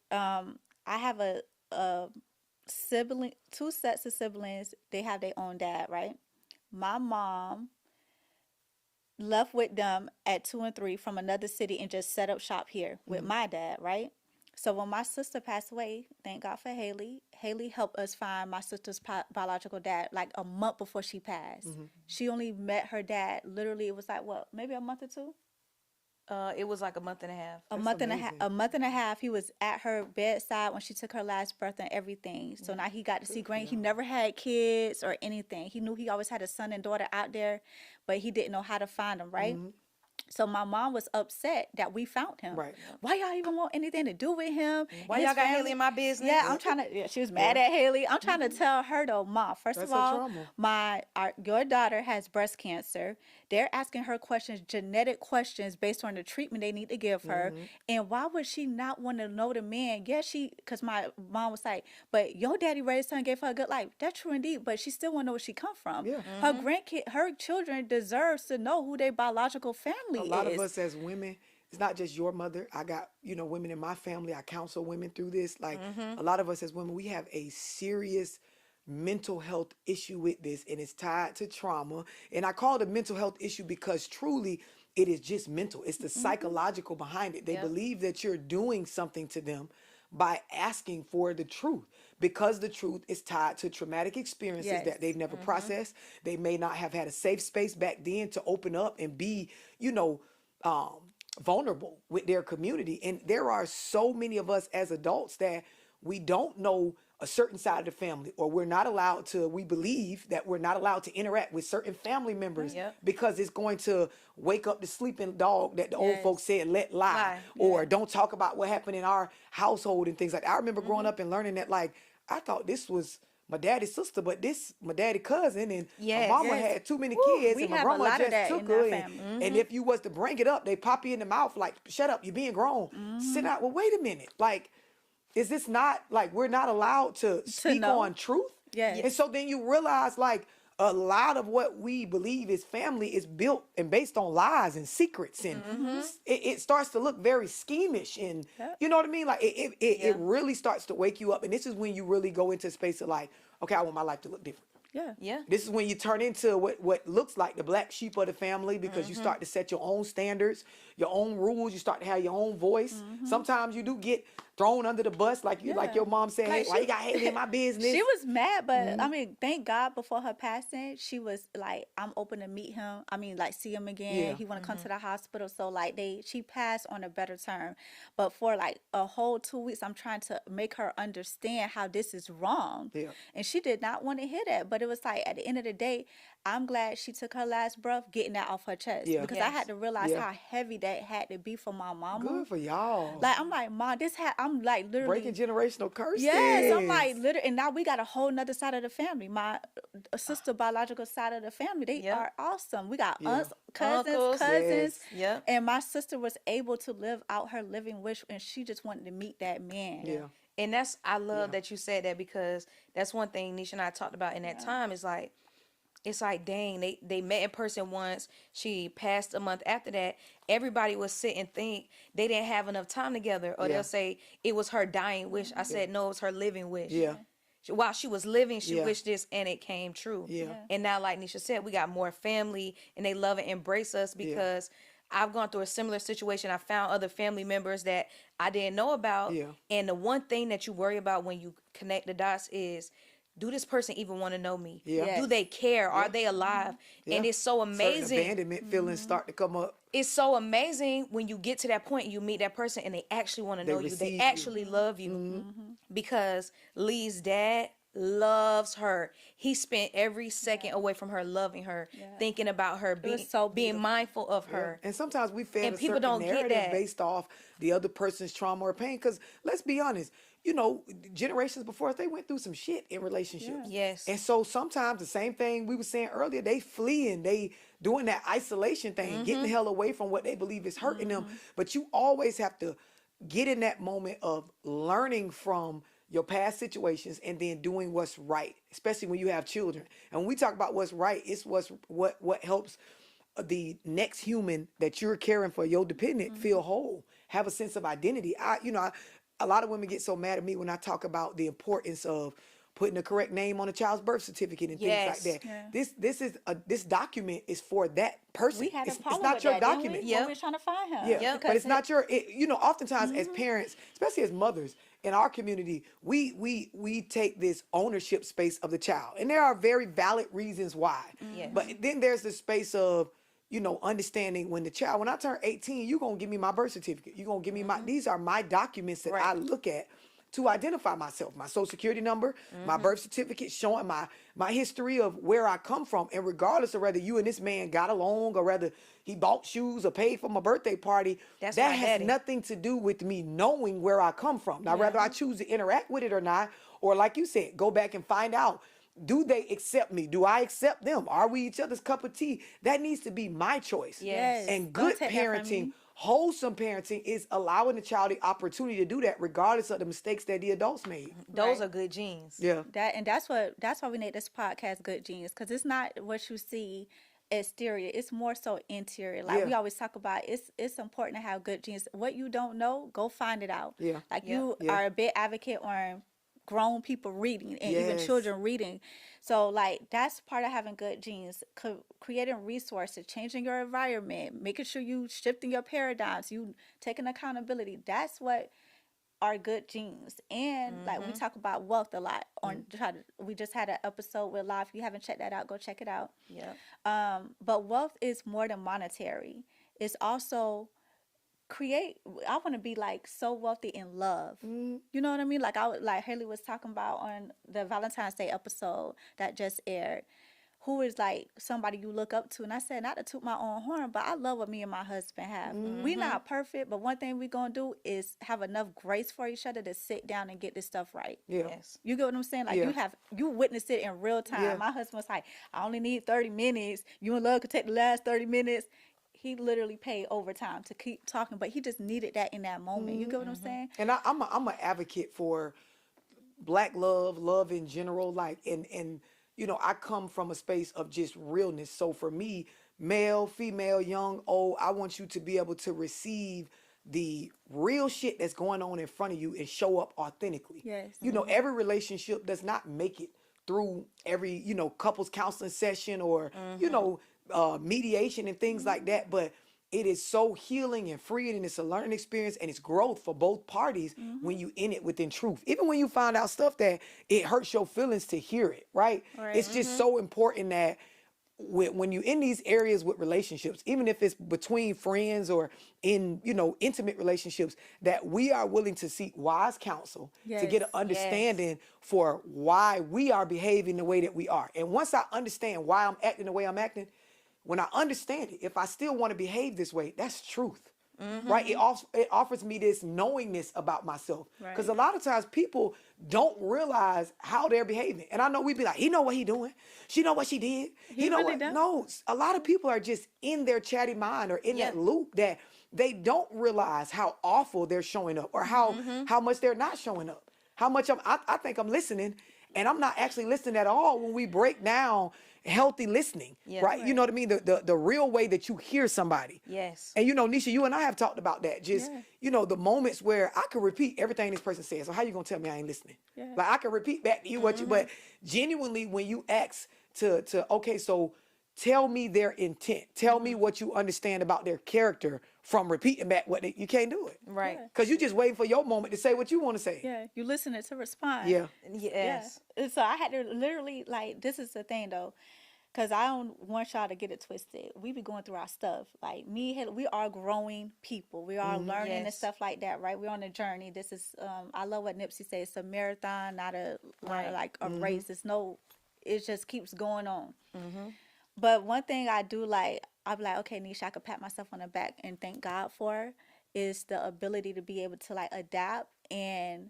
Speaker 2: I have a sibling, 2 sets of siblings. They have their own dad, right? My mom left with them at 2 and 3 from another city and just set up shop here with my dad, right? So when my sister passed away, thank God for Hailey. Hailey helped us find my sister's biological dad like a month before she passed. She only met her dad literally. It was like what, maybe a month or 2.
Speaker 3: It was like a month and a half.
Speaker 2: A month and a half. He was at her bedside when she took her last breath and everything. So now he got to see Granny. He never had kids or anything. He knew he always had a son and daughter out there, but he didn't know how to find them, right? So my mom was upset that we found him.
Speaker 4: Right.
Speaker 2: Why y'all even want anything to do with him?
Speaker 3: Why y'all got Hailey in my business?
Speaker 2: Yeah, I'm trying to. Yeah, she was mad at Hailey. I'm trying to tell her though, Mom. First
Speaker 4: That's
Speaker 2: of
Speaker 4: her
Speaker 2: all,
Speaker 4: trauma.
Speaker 2: your daughter has breast cancer. They're asking her questions, genetic questions based on the treatment they need to give her. And why would she not want to know the man? Yeah, because my mom was like, but your daddy raised her and gave her a good life. That's true indeed, but she still want to know where she come from.
Speaker 4: Yeah.
Speaker 2: Her children deserves to know who their biological family is.
Speaker 4: A lot of us as women, it's not just your mother. I got, women in my family. I counsel women through this. Like a lot of us as women, we have a serious mental health issue with this, and it's tied to trauma. And I call it a mental health issue because truly it is just mental. It's the psychological behind it. They believe that you're doing something to them by asking for the truth, because the truth is tied to traumatic experiences
Speaker 2: Yes.
Speaker 4: that they've never processed. They may not have had a safe space back then to open up and be, um, vulnerable with their community. And there are so many of us as adults that we don't know a certain side of the family, or we believe that we're not allowed to interact with certain family members
Speaker 3: Yep.
Speaker 4: because it's going to wake up the sleeping dog that the old folks said, let lie,
Speaker 3: Lie.
Speaker 4: or don't talk about what happened in our household and things like that. I remember growing up and learning that, like, I thought this was my daddy's sister, but this my daddy's cousin, and
Speaker 3: Yes.
Speaker 4: my mama
Speaker 3: Yes.
Speaker 4: had too many kids,
Speaker 2: we
Speaker 4: and my
Speaker 2: have a
Speaker 4: grandma
Speaker 2: lot of
Speaker 4: just
Speaker 2: that
Speaker 4: took
Speaker 2: in
Speaker 4: her.
Speaker 2: our
Speaker 4: And,
Speaker 2: family.
Speaker 4: and if you was to bring it up, they pop you in the mouth like, shut up, you're being grown. Sit out. Well, wait a minute. Like, is this not, like, we're not allowed to speak
Speaker 2: know.
Speaker 4: on truth?
Speaker 2: Yes.
Speaker 4: And so then you realize, like, a lot of what we believe is family is built and based on lies and secrets, and it starts to look very schemish, and
Speaker 2: Yep.
Speaker 4: you know what I mean? Like, it really starts to wake you up, and this is when you really go into a space of, like, okay, I want my life to look different.
Speaker 2: Yeah.
Speaker 3: Yeah.
Speaker 4: This is when you turn into what looks like the black sheep of the family, because you start to set your own standards, your own rules. You start to have your own voice. Sometimes you do get thrown under the bus, like
Speaker 2: Yeah.
Speaker 4: your mom said,
Speaker 2: Like,
Speaker 4: hey, why you got Hailey in my business?
Speaker 2: She was mad, but I mean, thank God before her passing, she was like, I'm open to meet him. I mean, like, see him again.
Speaker 4: Yeah.
Speaker 2: He want to come to the hospital. So like she passed on a better term. But for like a whole 2 weeks, I'm trying to make her understand how this is wrong.
Speaker 4: Yeah.
Speaker 2: And she did not want to hear that. But it was like, at the end of the day, I'm glad she took her last breath getting that off her chest.
Speaker 4: Yeah.
Speaker 2: Because I
Speaker 3: Yes.
Speaker 2: had to realize
Speaker 4: Yeah.
Speaker 2: how heavy that had to be for my mama.
Speaker 4: Good for y'all.
Speaker 2: Like, I'm like, Mom, I'm like literally
Speaker 4: Breaking generational curses.
Speaker 2: Yes, I'm like literally, and now we got a whole nother side of the family. My sister, biological side of the family, they
Speaker 3: Yep.
Speaker 2: are awesome. We got
Speaker 4: Yeah.
Speaker 2: aunts, cousins,
Speaker 3: Uncles.
Speaker 2: cousins,
Speaker 3: Yes. Yep.
Speaker 2: and my sister was able to live out her living wish, and she just wanted to meet that man.
Speaker 4: Yeah.
Speaker 3: And I love that you said that, because that's one thing Necia and I talked about in that time, is like, it's like, dang, they met in person once. She passed a month after that. Everybody would sit and think they didn't have enough time together, or
Speaker 4: Yeah.
Speaker 3: they'll say it was her dying wish. I said, no, it was her living wish.
Speaker 4: Yeah.
Speaker 3: While she was living, she
Speaker 4: Yeah.
Speaker 3: wished this, and it came true.
Speaker 4: Yeah.
Speaker 3: And now, like Necia said, we got more family, and they love and embrace us, because I've gone through a similar situation. I found other family members that I didn't know about.
Speaker 4: Yeah.
Speaker 3: And the one thing that you worry about when you connect the dots is, do this person even want to know me?
Speaker 4: Yeah.
Speaker 2: Yes.
Speaker 3: Do they care? Are they alive? And
Speaker 4: Yeah.
Speaker 3: it's so
Speaker 4: Certain
Speaker 3: amazing.
Speaker 4: abandonment feelings start to come up.
Speaker 3: It's so amazing when you get to that point and you meet that person and they actually want to
Speaker 4: They
Speaker 3: know you.
Speaker 4: receive
Speaker 3: They
Speaker 4: you.
Speaker 3: actually love you. Because Lee's dad loves her. He spent every second away from her, loving her, thinking about her, being
Speaker 2: was so
Speaker 3: being
Speaker 2: beautiful.
Speaker 3: mindful of her.
Speaker 4: And sometimes we fed
Speaker 3: And
Speaker 4: a
Speaker 3: people
Speaker 4: certain
Speaker 3: don't get
Speaker 4: narrative
Speaker 3: that.
Speaker 4: based off the other person's trauma or pain. Because let's be honest, generations before us, they went through some shit in relationships.
Speaker 3: Yes.
Speaker 4: And so sometimes the same thing we were saying earlier, they flee and they doing that isolation thing, getting the hell away from what they believe is hurting them. But you always have to get in that moment of learning from your past situations and then doing what's right, especially when you have children. And when we talk about what's right, it's what helps the next human that you're caring for, your dependent, feel whole, have a sense of identity. A lot of women get so mad at me when I talk about the importance of putting the correct name on a child's birth certificate and things
Speaker 3: Yes.
Speaker 4: like that.
Speaker 2: Yeah.
Speaker 4: This document is for that person.
Speaker 2: We had a
Speaker 4: It's
Speaker 2: problem
Speaker 4: not
Speaker 2: with
Speaker 4: your
Speaker 2: that, didn't
Speaker 4: document.
Speaker 2: we?
Speaker 3: Yeah.
Speaker 2: When we were trying to find him.
Speaker 4: Yeah,
Speaker 3: Yep.
Speaker 4: but it's not your. Oftentimes
Speaker 2: Mm-hmm.
Speaker 4: as parents, especially as mothers in our community, we take this ownership space of the child, and there are very valid reasons why.
Speaker 3: Yes.
Speaker 4: But then there's the space of understanding when I turn 18, you're gonna give me my birth certificate. You're gonna give me these are my documents that I look at to identify myself, my social security number, my birth certificate showing my history of where I come from. And regardless of whether you and this man got along or whether he bought shoes or paid for my birthday party,
Speaker 3: That's
Speaker 4: that
Speaker 3: my
Speaker 4: has
Speaker 3: daddy.
Speaker 4: nothing to do with me knowing where I come from. Now, whether I choose to interact with it or not, or like you said, go back and find out, do they accept me? Do I accept them? Are we each other's cup of tea? That needs to be my choice.
Speaker 3: Yes.
Speaker 4: And
Speaker 2: Don't
Speaker 4: good
Speaker 2: take that from
Speaker 4: parenting,
Speaker 2: me.
Speaker 4: wholesome parenting is allowing the child the opportunity to do that regardless of the mistakes that the adults made.
Speaker 3: Those
Speaker 2: Right.
Speaker 3: are good genes.
Speaker 4: Yeah.
Speaker 2: That's why we made this podcast Good Genes, because it's not what you see exterior, it's more so interior. Like
Speaker 4: Yeah.
Speaker 2: we always talk about, it's important to have good genes. What you don't know, go find it out.
Speaker 4: Yeah.
Speaker 2: Like
Speaker 3: Yeah.
Speaker 2: you
Speaker 4: Yeah.
Speaker 2: are a big advocate on grown people reading and even
Speaker 4: Yes.
Speaker 2: children reading. So like that's part of having good genes. Creating resources, changing your environment, making sure you shifting your paradigms, you taking accountability. That's what are good genes. And like we talk about wealth a lot on we just had an episode with Live. If you haven't checked that out, go check it out.
Speaker 3: Yeah.
Speaker 2: But wealth is more than monetary. It's also I want to be like so wealthy in love. You know what I mean? Like like Hailey was talking about on the Valentine's Day episode that just aired. Who is like somebody you look up to? And I said, not to toot my own horn, but I love what me and my husband have. We not perfect, but one thing we gonna do is have enough grace for each other to sit down and get this stuff right.
Speaker 4: Yeah.
Speaker 3: Yes.
Speaker 2: You get what I'm saying? Like you witnessed it in real time.
Speaker 4: Yeah.
Speaker 2: My husband was like, I only need 30 minutes. You and love could take the last 30 minutes. He literally paid overtime to keep talking, but he just needed that in that moment. You get what I'm saying?
Speaker 4: And I'm an advocate for Black love in general. Like, and you know, I come from a space of just realness. So for me, male, female, young, old, I want you to be able to receive the real shit that's going on in front of you and show up authentically.
Speaker 2: Yes.
Speaker 4: You know, every relationship does not make it through every, you know, couples counseling session or, you know, mediation and things like that. But it is so healing and freeing, and it's a learning experience, and it's growth for both parties when you in it within truth. Even when you find out stuff that it hurts your feelings to hear it, right? It's just so important that when you in these areas with relationships, even if it's between friends or in, you know, intimate relationships, that we are willing to seek wise counsel to get an understanding for why we are behaving the way that we are. And once I understand why I'm acting the way I'm acting, when I understand it, if I still want to behave this way, that's truth, right? It offers me this knowingness about myself. Because a lot of times people don't realize how they're behaving. And I know we'd be like, he know what he doing. She know what she did. He know
Speaker 2: really
Speaker 4: what?
Speaker 2: don't.
Speaker 4: No, a lot of people are just in their chatty mind or in that loop that they don't realize how awful they're showing up or how much they're not showing up. How much I think I'm listening, and I'm not actually listening at all when we break down healthy listening, right? You know what I mean? The real way that you hear somebody.
Speaker 3: Yes.
Speaker 4: And you know, Necia, you and I have talked about that. Just, you know, the moments where I can repeat everything this person says. So how you gonna tell me I ain't listening? Like I can repeat back to you what you, but genuinely when you ask to okay, so tell me their intent. Tell me what you understand about their character from repeating back you can't do it.
Speaker 3: Right.
Speaker 4: Because you just waiting for your moment to say what you want to say.
Speaker 2: Yeah, you listening to respond.
Speaker 4: Yeah.
Speaker 3: Yes.
Speaker 2: And so I had to literally, like, this is the thing though, because I don't want y'all to get it twisted. We be going through our stuff. Like we are growing people. We are learning and stuff like that, right? We're on a journey. This is, I love what Nipsey says. It's a marathon, not a like a race. It just keeps going on. But one thing I do like, I'll be like, okay, Necia, I could pat myself on the back and thank God for is the ability to be able to like adapt and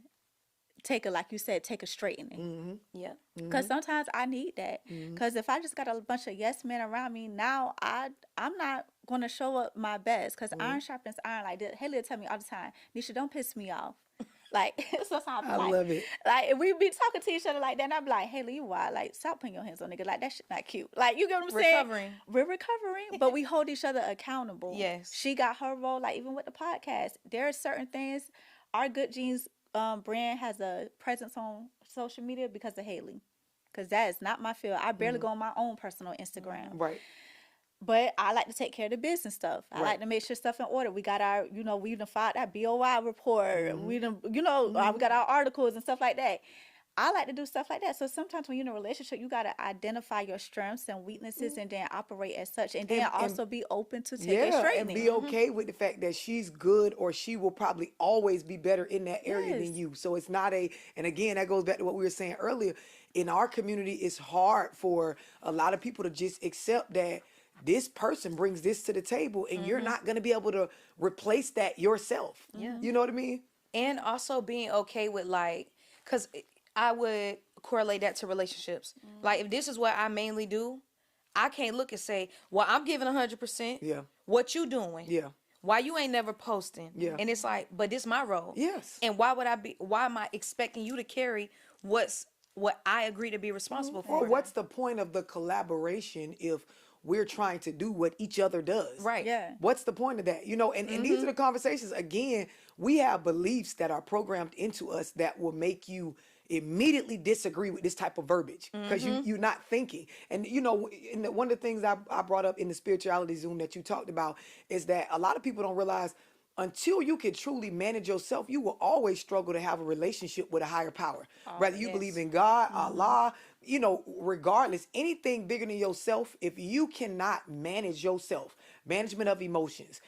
Speaker 2: take a straightening.
Speaker 3: Yeah.
Speaker 2: Because sometimes I need that. Because if I just got a bunch of yes men around me, now I'm not going to show up my best. Because iron sharpens iron. Like Hailey will tell me all the time, Necia, don't piss me off. Like, sometimes
Speaker 4: I love it.
Speaker 2: Like, we be talking to each other like that, and I be like, Hailey, you wild. Like, stop putting your hands on niggas. Like, that shit not cute. Like, you get what I'm saying? We're recovering, but we hold each other accountable.
Speaker 3: Yes.
Speaker 2: She got her role, like, even with the podcast. There are certain things. Our Good Genes brand has a presence on social media because of Hailey. Because that is not my field. I barely go on my own personal Instagram.
Speaker 4: Right.
Speaker 2: But I like to take care of the business stuff. I like to make sure stuff in order. We got our, we done filed that BOI report. We done, we got our articles and stuff like that. I like to do stuff like that. So sometimes when you're in a relationship, you got to identify your strengths and weaknesses and then operate as such. And then also be open to taking straightening.
Speaker 4: And be okay with the fact that she's good or she will probably always be better in that area than you. So it's not and again, that goes back to what we were saying earlier. In our community, it's hard for a lot of people to just accept that this person brings this to the table and you're not going to be able to replace that yourself. You know what I mean?
Speaker 3: And also being okay with like, because I would correlate that to relationships. Like if this is what I mainly do, I can't look and say, well, I'm giving 100%.
Speaker 4: Yeah.
Speaker 3: What you doing?
Speaker 4: Yeah.
Speaker 3: Why you ain't never posting?
Speaker 4: Yeah.
Speaker 3: And it's like, but this my role.
Speaker 4: Yes.
Speaker 3: And why am I expecting you to carry what I agree to be responsible for?
Speaker 4: Or what's the point of the collaboration if we're trying to do what each other does?
Speaker 3: Right.
Speaker 2: Yeah.
Speaker 4: What's the point of that? And these are the conversations. Again, we have beliefs that are programmed into us that will make you immediately disagree with this type of verbiage because you're not thinking. And one of the things I brought up in the spirituality Zoom that you talked about is that a lot of people don't realize until you can truly manage yourself, you will always struggle to have a relationship with a higher power. Whether you believe in God, Allah, you know, regardless, anything bigger than yourself, if you cannot manage yourself, management of emotions,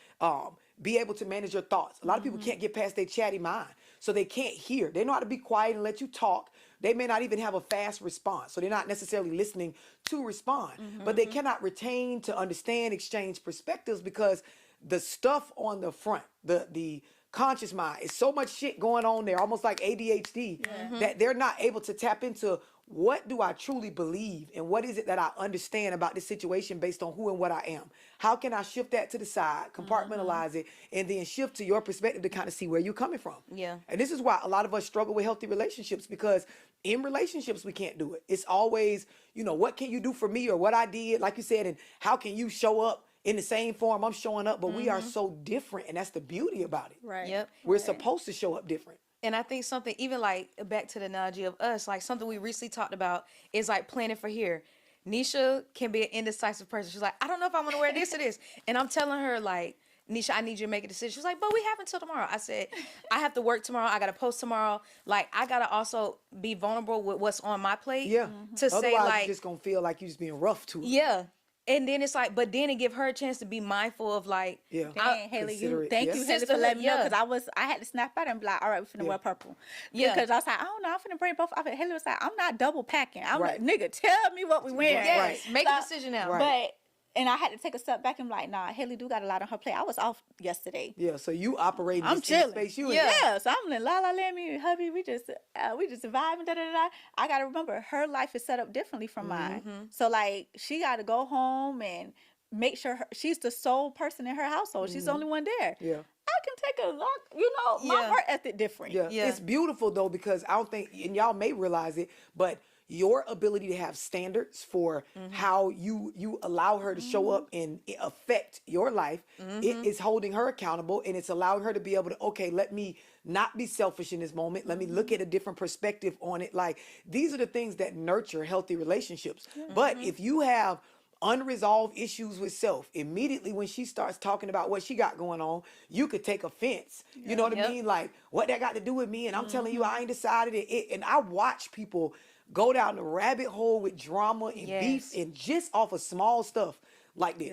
Speaker 4: be able to manage your thoughts. A lot of people can't get past their chatty mind, so they can't hear. They know how to be quiet and let you talk. They may not even have a fast response, so they're not necessarily listening to respond, but they cannot retain to understand, exchange perspectives, because the stuff on the front, the conscious mind, is so much shit going on there, almost like ADHD, that they're not able to tap into what do I truly believe and what is it that I understand about this situation based on who and what I am. How can I shift that to the side, compartmentalize it, and then shift to your perspective to kind of see where you're coming from.
Speaker 3: Yeah.
Speaker 4: And this is why a lot of us struggle with healthy relationships, because in relationships we can't do it. It's always, you know, what can you do for me, or what I did, like you said, and how can you show up in the same form I'm showing up. But we are so different, and that's the beauty about it.
Speaker 2: Right.
Speaker 3: Yep.
Speaker 4: We're supposed to show up different.
Speaker 3: And I think something, even like back to the analogy of us, like something we recently talked about is like planning for here. Necia can be an indecisive person. She's like, I don't know if I want to wear this or this. And I'm telling her, like, Necia, I need you to make a decision. She's like, but we have until tomorrow. I said, I have to work tomorrow. I got to post tomorrow. Like, I got to also be vulnerable with what's on my plate.
Speaker 4: Yeah.
Speaker 3: To
Speaker 4: Otherwise,
Speaker 3: say, like,
Speaker 4: you're just going to feel like you're just being rough to it.
Speaker 3: yeah. And then it's like, but then it give her a chance to be mindful of like,
Speaker 4: Yeah.
Speaker 2: Dang, Hailey,
Speaker 4: Consider it,
Speaker 2: thank
Speaker 4: yeah.
Speaker 2: you, Hailey, for
Speaker 3: Sisterhood,
Speaker 2: letting me know,
Speaker 3: yeah.
Speaker 2: because I had to snap out and be like, all right, we're finna wear purple.
Speaker 3: Yeah.
Speaker 2: Because I was like, I don't know, I'm finna bring both. Haley was like, I'm not double packing. I'm
Speaker 4: Right.
Speaker 2: like, nigga, tell me what we wearing.
Speaker 3: yes,
Speaker 4: Right.
Speaker 3: make a
Speaker 2: So-
Speaker 3: decision now.
Speaker 4: Right.
Speaker 2: And I had to take a step back and be like, nah, Haley do got a lot on her plate. I was off yesterday.
Speaker 4: Yeah, so you operating
Speaker 2: I'm
Speaker 4: just in the
Speaker 2: chilling.
Speaker 4: space you in.
Speaker 2: Yeah, so I'm in La La Land, me and hubby, we just vibing, da da da. I gotta remember, her life is set up differently from mine. So like, she gotta go home and make sure she's the sole person in her household. She's the only one there.
Speaker 4: Yeah.
Speaker 2: I can take a look, you know, my
Speaker 3: Yeah.
Speaker 2: work ethic different.
Speaker 4: Yeah.
Speaker 3: Yeah.
Speaker 4: It's beautiful though, because I don't think, and y'all may realize it, but your ability to have standards for how you allow her to show up and affect your life, it is holding her accountable, and it's allowing her to be able to, okay, let me not be selfish in this moment. Let me look at a different perspective on it. Like, these are the things that nurture healthy relationships. But if you have unresolved issues with self, immediately when she starts talking about what she got going on, you could take offense. You know what I mean? Like, what that got to do with me? And I'm telling you, I ain't decided it. And I watch people go down the rabbit hole with drama and beef, and just off of small stuff like this.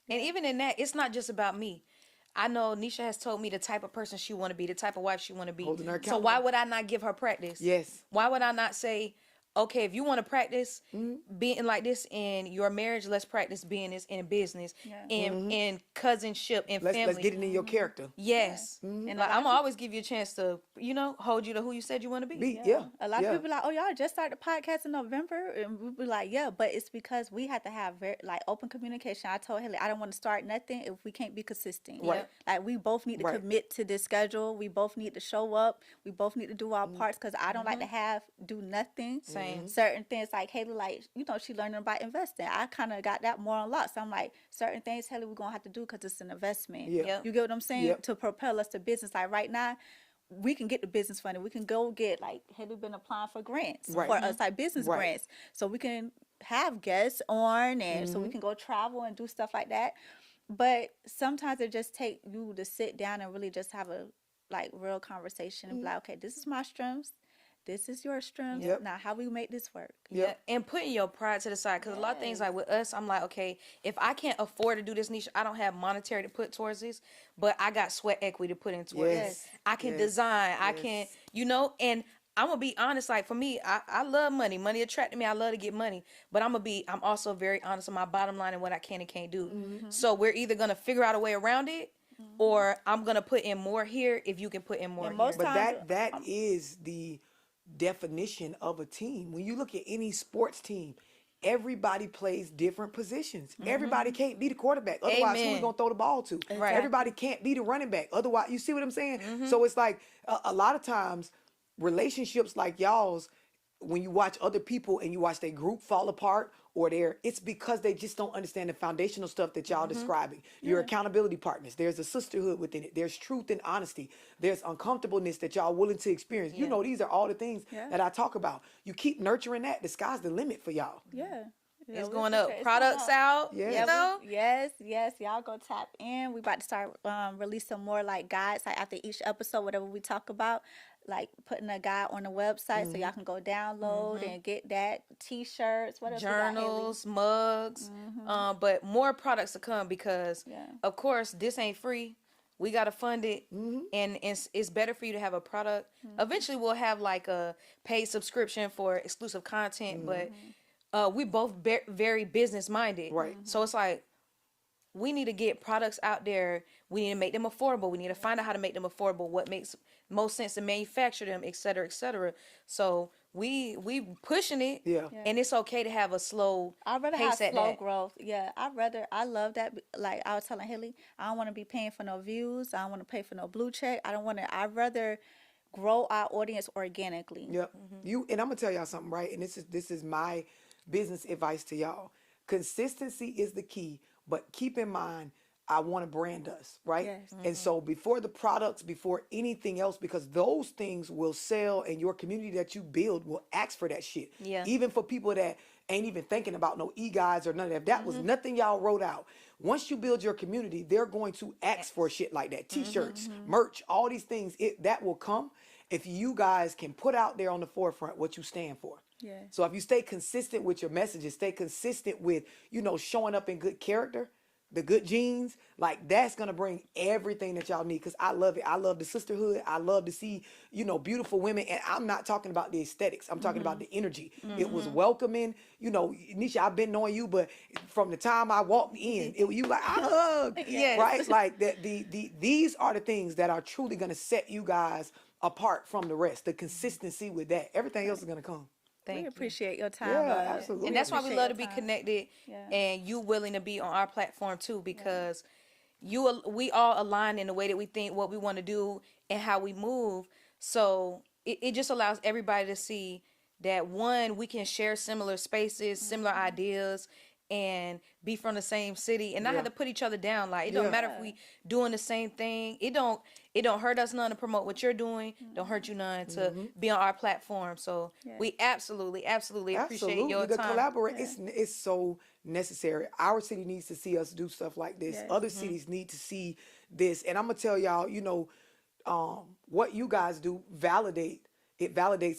Speaker 2: Yeah.
Speaker 3: And even in that, it's not just about me. I know Necia has told me the type of person she want to be, the type of wife she want to be.
Speaker 4: Holding her
Speaker 3: So why
Speaker 4: accountable.
Speaker 3: would I not give her practice?
Speaker 4: Yes.
Speaker 3: Why would I not say, okay, if you want to practice being like this in your marriage, let's practice being this in business, in cousinship, in family.
Speaker 4: Let's get it in your character.
Speaker 3: Yes. And like, I'm gonna always give you a chance to, you know, hold you to who you said you want to be.
Speaker 4: Yeah.
Speaker 2: A lot of people like, oh, y'all just started the podcast in November, and we be like, yeah, but it's because we had to have very open communication. I told Haley, I don't want to start nothing if we can't be consistent.
Speaker 4: Right.
Speaker 2: Like, we both need to
Speaker 4: Right.
Speaker 2: commit to this schedule. We both need to show up. We both need to do our parts, because I don't like to do nothing.
Speaker 3: Same.
Speaker 2: Certain things, like Haley, like, you know, she learning about investing. I kind of got that more on lock. So I'm like, certain things, Haley, we're gonna have to do because it's an investment.
Speaker 4: Yeah.
Speaker 3: Yep.
Speaker 2: You get what I'm saying?
Speaker 4: Yep.
Speaker 2: To propel us to business. Like, right now, we can get the business funding. We can go get, like, Haley been applying for grants
Speaker 4: Right.
Speaker 2: for us, like business
Speaker 4: Right.
Speaker 2: grants, so we can have guests on, and so we can go travel and do stuff like that. But sometimes it just take you to sit down and really just have a real conversation and be like, okay, this is my strengths. This is your strength.
Speaker 4: Yep.
Speaker 2: Now, how we make this work?
Speaker 3: Yeah, and putting your pride to the side, because a lot of things, like with us, I'm like, okay, if I can't afford to do this niche, I don't have monetary to put towards this, but I got sweat equity to put in towards
Speaker 4: Yes.
Speaker 3: this. I can
Speaker 4: Yes.
Speaker 3: design, I can,
Speaker 4: Yes.
Speaker 3: you know, and I'm gonna be honest. Like, for me, I love money. Money attracted me. I love to get money, but I'm also very honest on my bottom line and what I can and can't do. So we're either gonna figure out a way around it, or I'm gonna put in more here if you can put in more.
Speaker 2: And
Speaker 3: here.
Speaker 2: most
Speaker 4: But
Speaker 2: times-
Speaker 4: that is the definition of a team. When you look at any sports team, everybody plays different positions. Everybody can't be the quarterback. Otherwise, who we
Speaker 3: Amen.
Speaker 4: gonna throw the ball to?
Speaker 3: Right.
Speaker 4: Everybody can't be the running back. Otherwise, you see what I'm saying? So it's like a lot of times relationships like y'all's, when you watch other people and you watch their group fall apart, or it's because they just don't understand the foundational stuff that y'all describing. Your accountability partners. There's a sisterhood within it. There's truth and honesty. There's uncomfortableness that y'all willing to experience. You know, these are all the things that I talk about. You keep nurturing that. The sky's the limit for y'all.
Speaker 2: Yeah.
Speaker 3: It's
Speaker 2: we
Speaker 3: going
Speaker 2: for
Speaker 3: up.
Speaker 2: sure. It's
Speaker 3: Products
Speaker 2: going up.
Speaker 3: out.
Speaker 4: Yeah.
Speaker 3: You
Speaker 2: Yeah,
Speaker 3: know.
Speaker 2: yes, y'all go tap in. We about to start releasing more like guides, like after each episode, whatever we talk about, like putting a guide on the website so y'all can go download and get that. T-shirts, what else we got, Haley?
Speaker 3: Journals, mugs, but more products to come because,
Speaker 2: Yeah.
Speaker 3: of course, this ain't free. We gotta fund it, and it's better for you to have a product. Eventually, we'll have like a paid subscription for exclusive content, but we both very business minded,
Speaker 4: Right.
Speaker 3: so it's like we need to get products out there. We need to make them affordable. We need to find out how to make them affordable. What makes most sense to manufacture them, et cetera, et cetera. So we pushing it,
Speaker 4: Yeah.
Speaker 3: and it's okay to have a slow
Speaker 2: I'd rather
Speaker 3: pace
Speaker 2: have
Speaker 3: at
Speaker 2: slow
Speaker 3: that.
Speaker 2: growth. Yeah, I love that. Like I was telling Haley, I don't want to be paying for no views. I don't want to pay for no blue check. I'd rather grow our audience organically.
Speaker 4: Yep. You and I'm gonna tell y'all something, right? And this is my business advice to y'all. Consistency is the key, but keep in mind, I want to brand us, right?
Speaker 2: Yes.
Speaker 4: And so before the products, before anything else, because those things will sell and your community that you build will ask for that shit.
Speaker 3: Yeah.
Speaker 4: Even for people that ain't even thinking about no e-guides or none of that. That was nothing y'all wrote out. Once you build your community, they're going to ask for shit like that. T-shirts, merch, all these things, that will come if you guys can put out there on the forefront what you stand for.
Speaker 2: Yeah.
Speaker 4: So if you stay consistent with your messages, stay consistent with, showing up in good character, the good genes, like that's going to bring everything that y'all need. Cause I love it. I love the sisterhood. I love to see, beautiful women. And I'm not talking about the aesthetics. I'm talking about the energy. It was welcoming, Necia, I've been knowing you, but from the time I walked in, you like, I hug,
Speaker 3: Yes.
Speaker 4: right? Like these are the things that are truly going to set you guys apart from the rest. The consistency with that, everything else is going to come.
Speaker 3: Thank
Speaker 2: We
Speaker 3: you.
Speaker 2: appreciate your time.
Speaker 4: Yeah,
Speaker 2: love.
Speaker 4: absolutely.
Speaker 3: And that's why we
Speaker 2: appreciate
Speaker 3: love
Speaker 2: your
Speaker 3: to be
Speaker 2: time.
Speaker 3: connected,
Speaker 2: Yeah.
Speaker 3: and you willing to be on our platform too, because we all align in the way that we think, what we want to do, and how we move. So it just allows everybody to see that, one, we can share similar spaces, similar ideas, and be from the same city, and not have to put each other down. Like, it don't matter if we doing the same thing. It don't hurt us none to promote what you're doing. Don't hurt you none to be on our platform. So we absolutely appreciate your
Speaker 4: the
Speaker 3: time.
Speaker 4: collaborate. It's so necessary. Our city needs to see us do stuff like this.
Speaker 2: Yes.
Speaker 4: Other cities need to see this. And I'm gonna tell y'all, what you guys do validates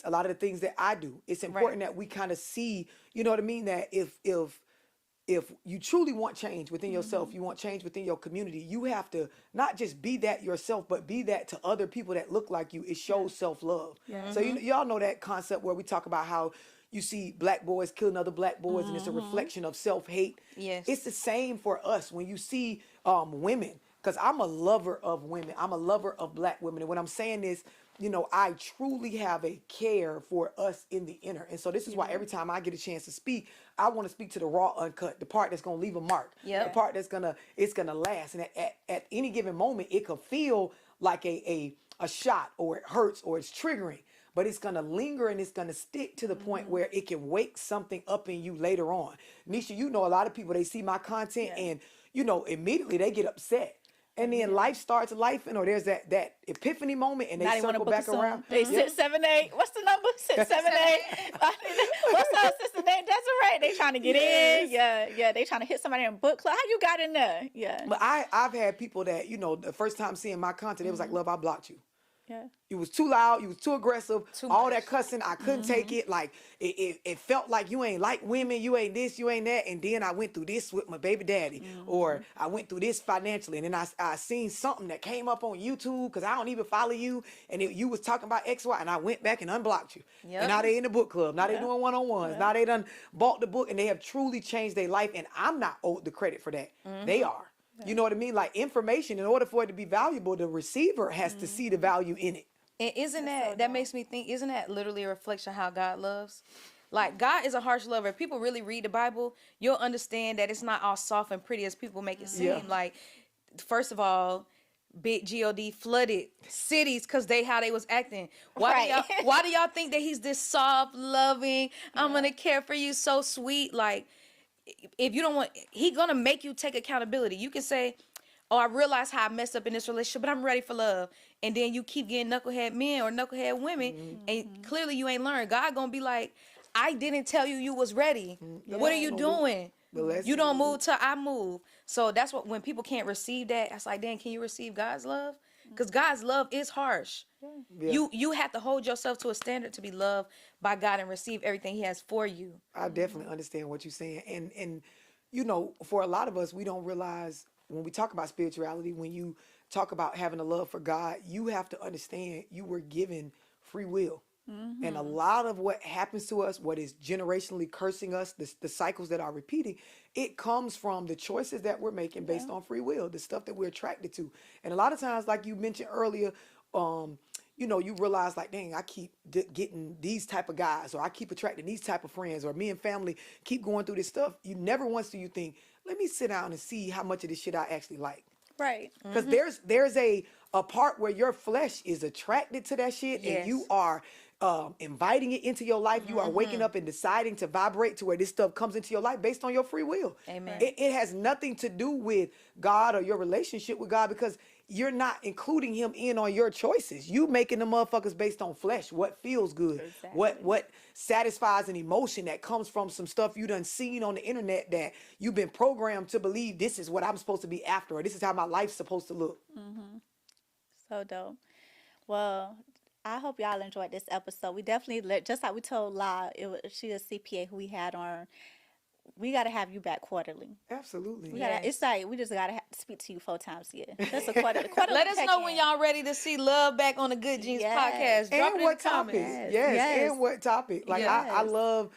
Speaker 4: a lot of the things that I do. It's important that we kind of see, you know what I mean, that if you truly want change within yourself, you want change within your community, you have to not just be that yourself, but be that to other people that look like you. It shows self-love. So y'all know that concept where we talk about how you see black boys killing other black boys and it's a reflection of self-hate.
Speaker 3: Yes.
Speaker 4: It's the same for us when you see women, because I'm a lover of women. I'm a lover of black women. And when I'm saying this, I truly have a care for us in the inner. And so this is why every time I get a chance to speak, I want to speak to the raw, uncut, the part that's going to leave a mark, the part that's it's going to last. And at any given moment, it could feel like a shot, or it hurts, or it's triggering, but it's going to linger and it's going to stick to the point where it can wake something up in you later on. Necia, a lot of people, they see my content and, immediately they get upset. And then life starts lifing, or there's that epiphany moment, and they
Speaker 2: Now they wanna
Speaker 4: circle
Speaker 2: book
Speaker 4: back
Speaker 2: a song.
Speaker 4: around.
Speaker 2: They 678. What's the number? 678. What's up, sister name? That's all right. They trying to get in. Yeah. They trying to hit somebody in book club. How you got in there? Yeah.
Speaker 4: But I've had people that, the first time seeing my content, it was like, love, I blocked you.
Speaker 2: Yeah.
Speaker 4: You was too loud. You was too aggressive. All
Speaker 3: much.
Speaker 4: that cussing, I couldn't take it. Like it felt like you ain't like women. You ain't this. You ain't that. And then I went through this with my baby daddy, or I went through this financially. And then I seen something that came up on YouTube because I don't even follow you, and you was talking about X, Y, and I went back and unblocked you.
Speaker 3: Yep.
Speaker 4: And now they in the book club. Now they doing one-on-ones. Now they done bought the book, and they have truly changed their life. And I'm not owed the credit for that. They are. You know what I mean? Like, information, in order for it to be valuable, the receiver has to see the value in it.
Speaker 3: And isn't that makes me think, isn't that literally a reflection of how God loves? Like, God is a harsh lover. If people really read the Bible, you'll understand that it's not all soft and pretty as people make it seem.
Speaker 4: Yeah.
Speaker 3: Like, first of all, big God flooded cities because how they was acting. Why do y'all think that he's this soft, loving, I'm gonna care for you, so sweet? Like, if you don't want, he gonna make you take accountability. You can say, oh, I realize how I messed up in this relationship, but I'm ready for love. And then you keep getting knucklehead men or knucklehead women, and clearly you ain't learned. God gonna be like, I didn't tell you you was ready. What are you doing? You don't move till I move. So that's what, when people can't receive that, it's like, Dan, can you receive God's love? Because God's love is harsh.
Speaker 4: Yeah.
Speaker 3: You have to hold yourself to a standard to be loved by God and receive everything he has for you.
Speaker 4: I definitely understand what you're saying. And you know, for a lot of us, we don't realize when we talk about spirituality, when you talk about having a love for God, you have to understand you were given free will. And a lot of what happens to us, what is generationally cursing us, the cycles that are repeating, it comes from the choices that we're making based on free will, the stuff that we're attracted to. And a lot of times, like you mentioned earlier, you know, you realize like, dang, I keep getting these type of guys, or I keep attracting these type of friends, or me and family keep going through this stuff. You never once do you think, let me sit down and see how much of this shit I actually like.
Speaker 2: Right.
Speaker 4: Because there's a part where your flesh is attracted to that shit, and you are inviting it into your life. You are waking up and deciding to vibrate to where this stuff comes into your life based on your free will.
Speaker 3: Amen.
Speaker 4: It has nothing to do with God or your relationship with God, because you're not including him in on your choices. You making the motherfuckers based on flesh, what feels good, what satisfies an emotion that comes from some stuff you done seen on the internet that you've been programmed to believe this is what I'm supposed to be after, or this is how my life's supposed to look.
Speaker 2: So dope. Well, I hope y'all enjoyed this episode. We definitely, just like we told La, she a CPA who we had on. We got to have you back quarterly.
Speaker 4: Absolutely.
Speaker 2: It's like we just got to speak to you 4 times a year. That's a quarterly.
Speaker 3: Let us know when y'all ready to see Love back on the Good Jeans podcast. Drop
Speaker 4: And
Speaker 3: it
Speaker 4: what
Speaker 3: in the
Speaker 4: topic?
Speaker 3: comments.
Speaker 4: Yes, and what topic? Like I
Speaker 2: Yes.
Speaker 4: love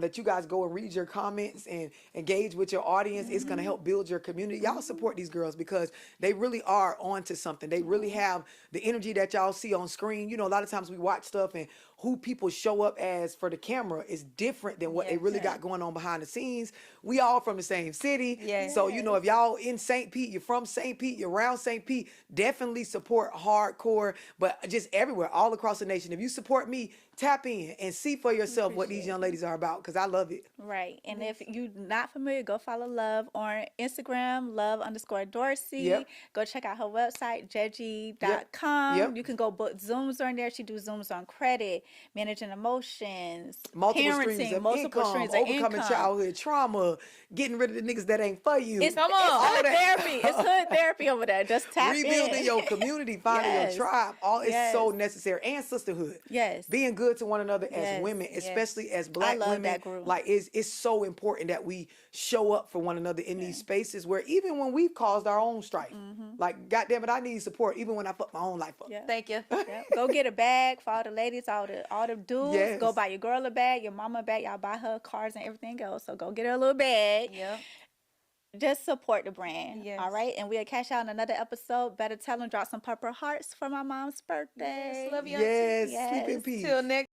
Speaker 4: that you guys go and read your comments and engage with your audience. It's gonna help build your community. Y'all support these girls because they really are onto something. They really have the energy that y'all see on screen. You know, a lot of times we watch stuff and who people show up as for the camera is different than what they really got going on behind the scenes. We all from the same city. So, you know, if y'all in St. Pete, you're from St. Pete, you're around St. Pete, definitely support hardcore, but just everywhere, all across the nation. If you support me, tap in and see for yourself what these young ladies are about, because I love it.
Speaker 2: Right. And if you're not familiar, go follow Love on Instagram, Love_Dorsey. Go check out her website, Geaji.com. You can go book Zooms on there. She do Zooms on credit, managing emotions,
Speaker 4: Multiple
Speaker 2: parenting,
Speaker 4: streams of
Speaker 2: multiple
Speaker 4: income,
Speaker 2: streams of
Speaker 4: overcoming
Speaker 2: income.
Speaker 4: childhood trauma, getting rid of the niggas that ain't for you.
Speaker 2: It's hood therapy. It's hood therapy over there. Just tap
Speaker 4: Rebuilding
Speaker 2: in.
Speaker 4: your community, finding your tribe. All is so necessary. And sisterhood. Being good to one another as women, especially as Black women.
Speaker 2: That group.
Speaker 4: Like it's so important that we show up for one another in these spaces where even when we've caused our own strife, like goddamn it, I need support even when I fuck my own life up.
Speaker 3: Thank you.
Speaker 2: Go get a bag for all the ladies, all the dudes.
Speaker 4: Yes.
Speaker 2: Go buy your girl a bag, your mama a bag. Y'all buy her cars and everything else. So go get her a little bag. Just support the brand. All right. And we'll catch y'all in another episode. Better tell them, drop some purple hearts for my mom's birthday.
Speaker 3: Love you.
Speaker 4: Yes. Sleep in peace.
Speaker 3: Till next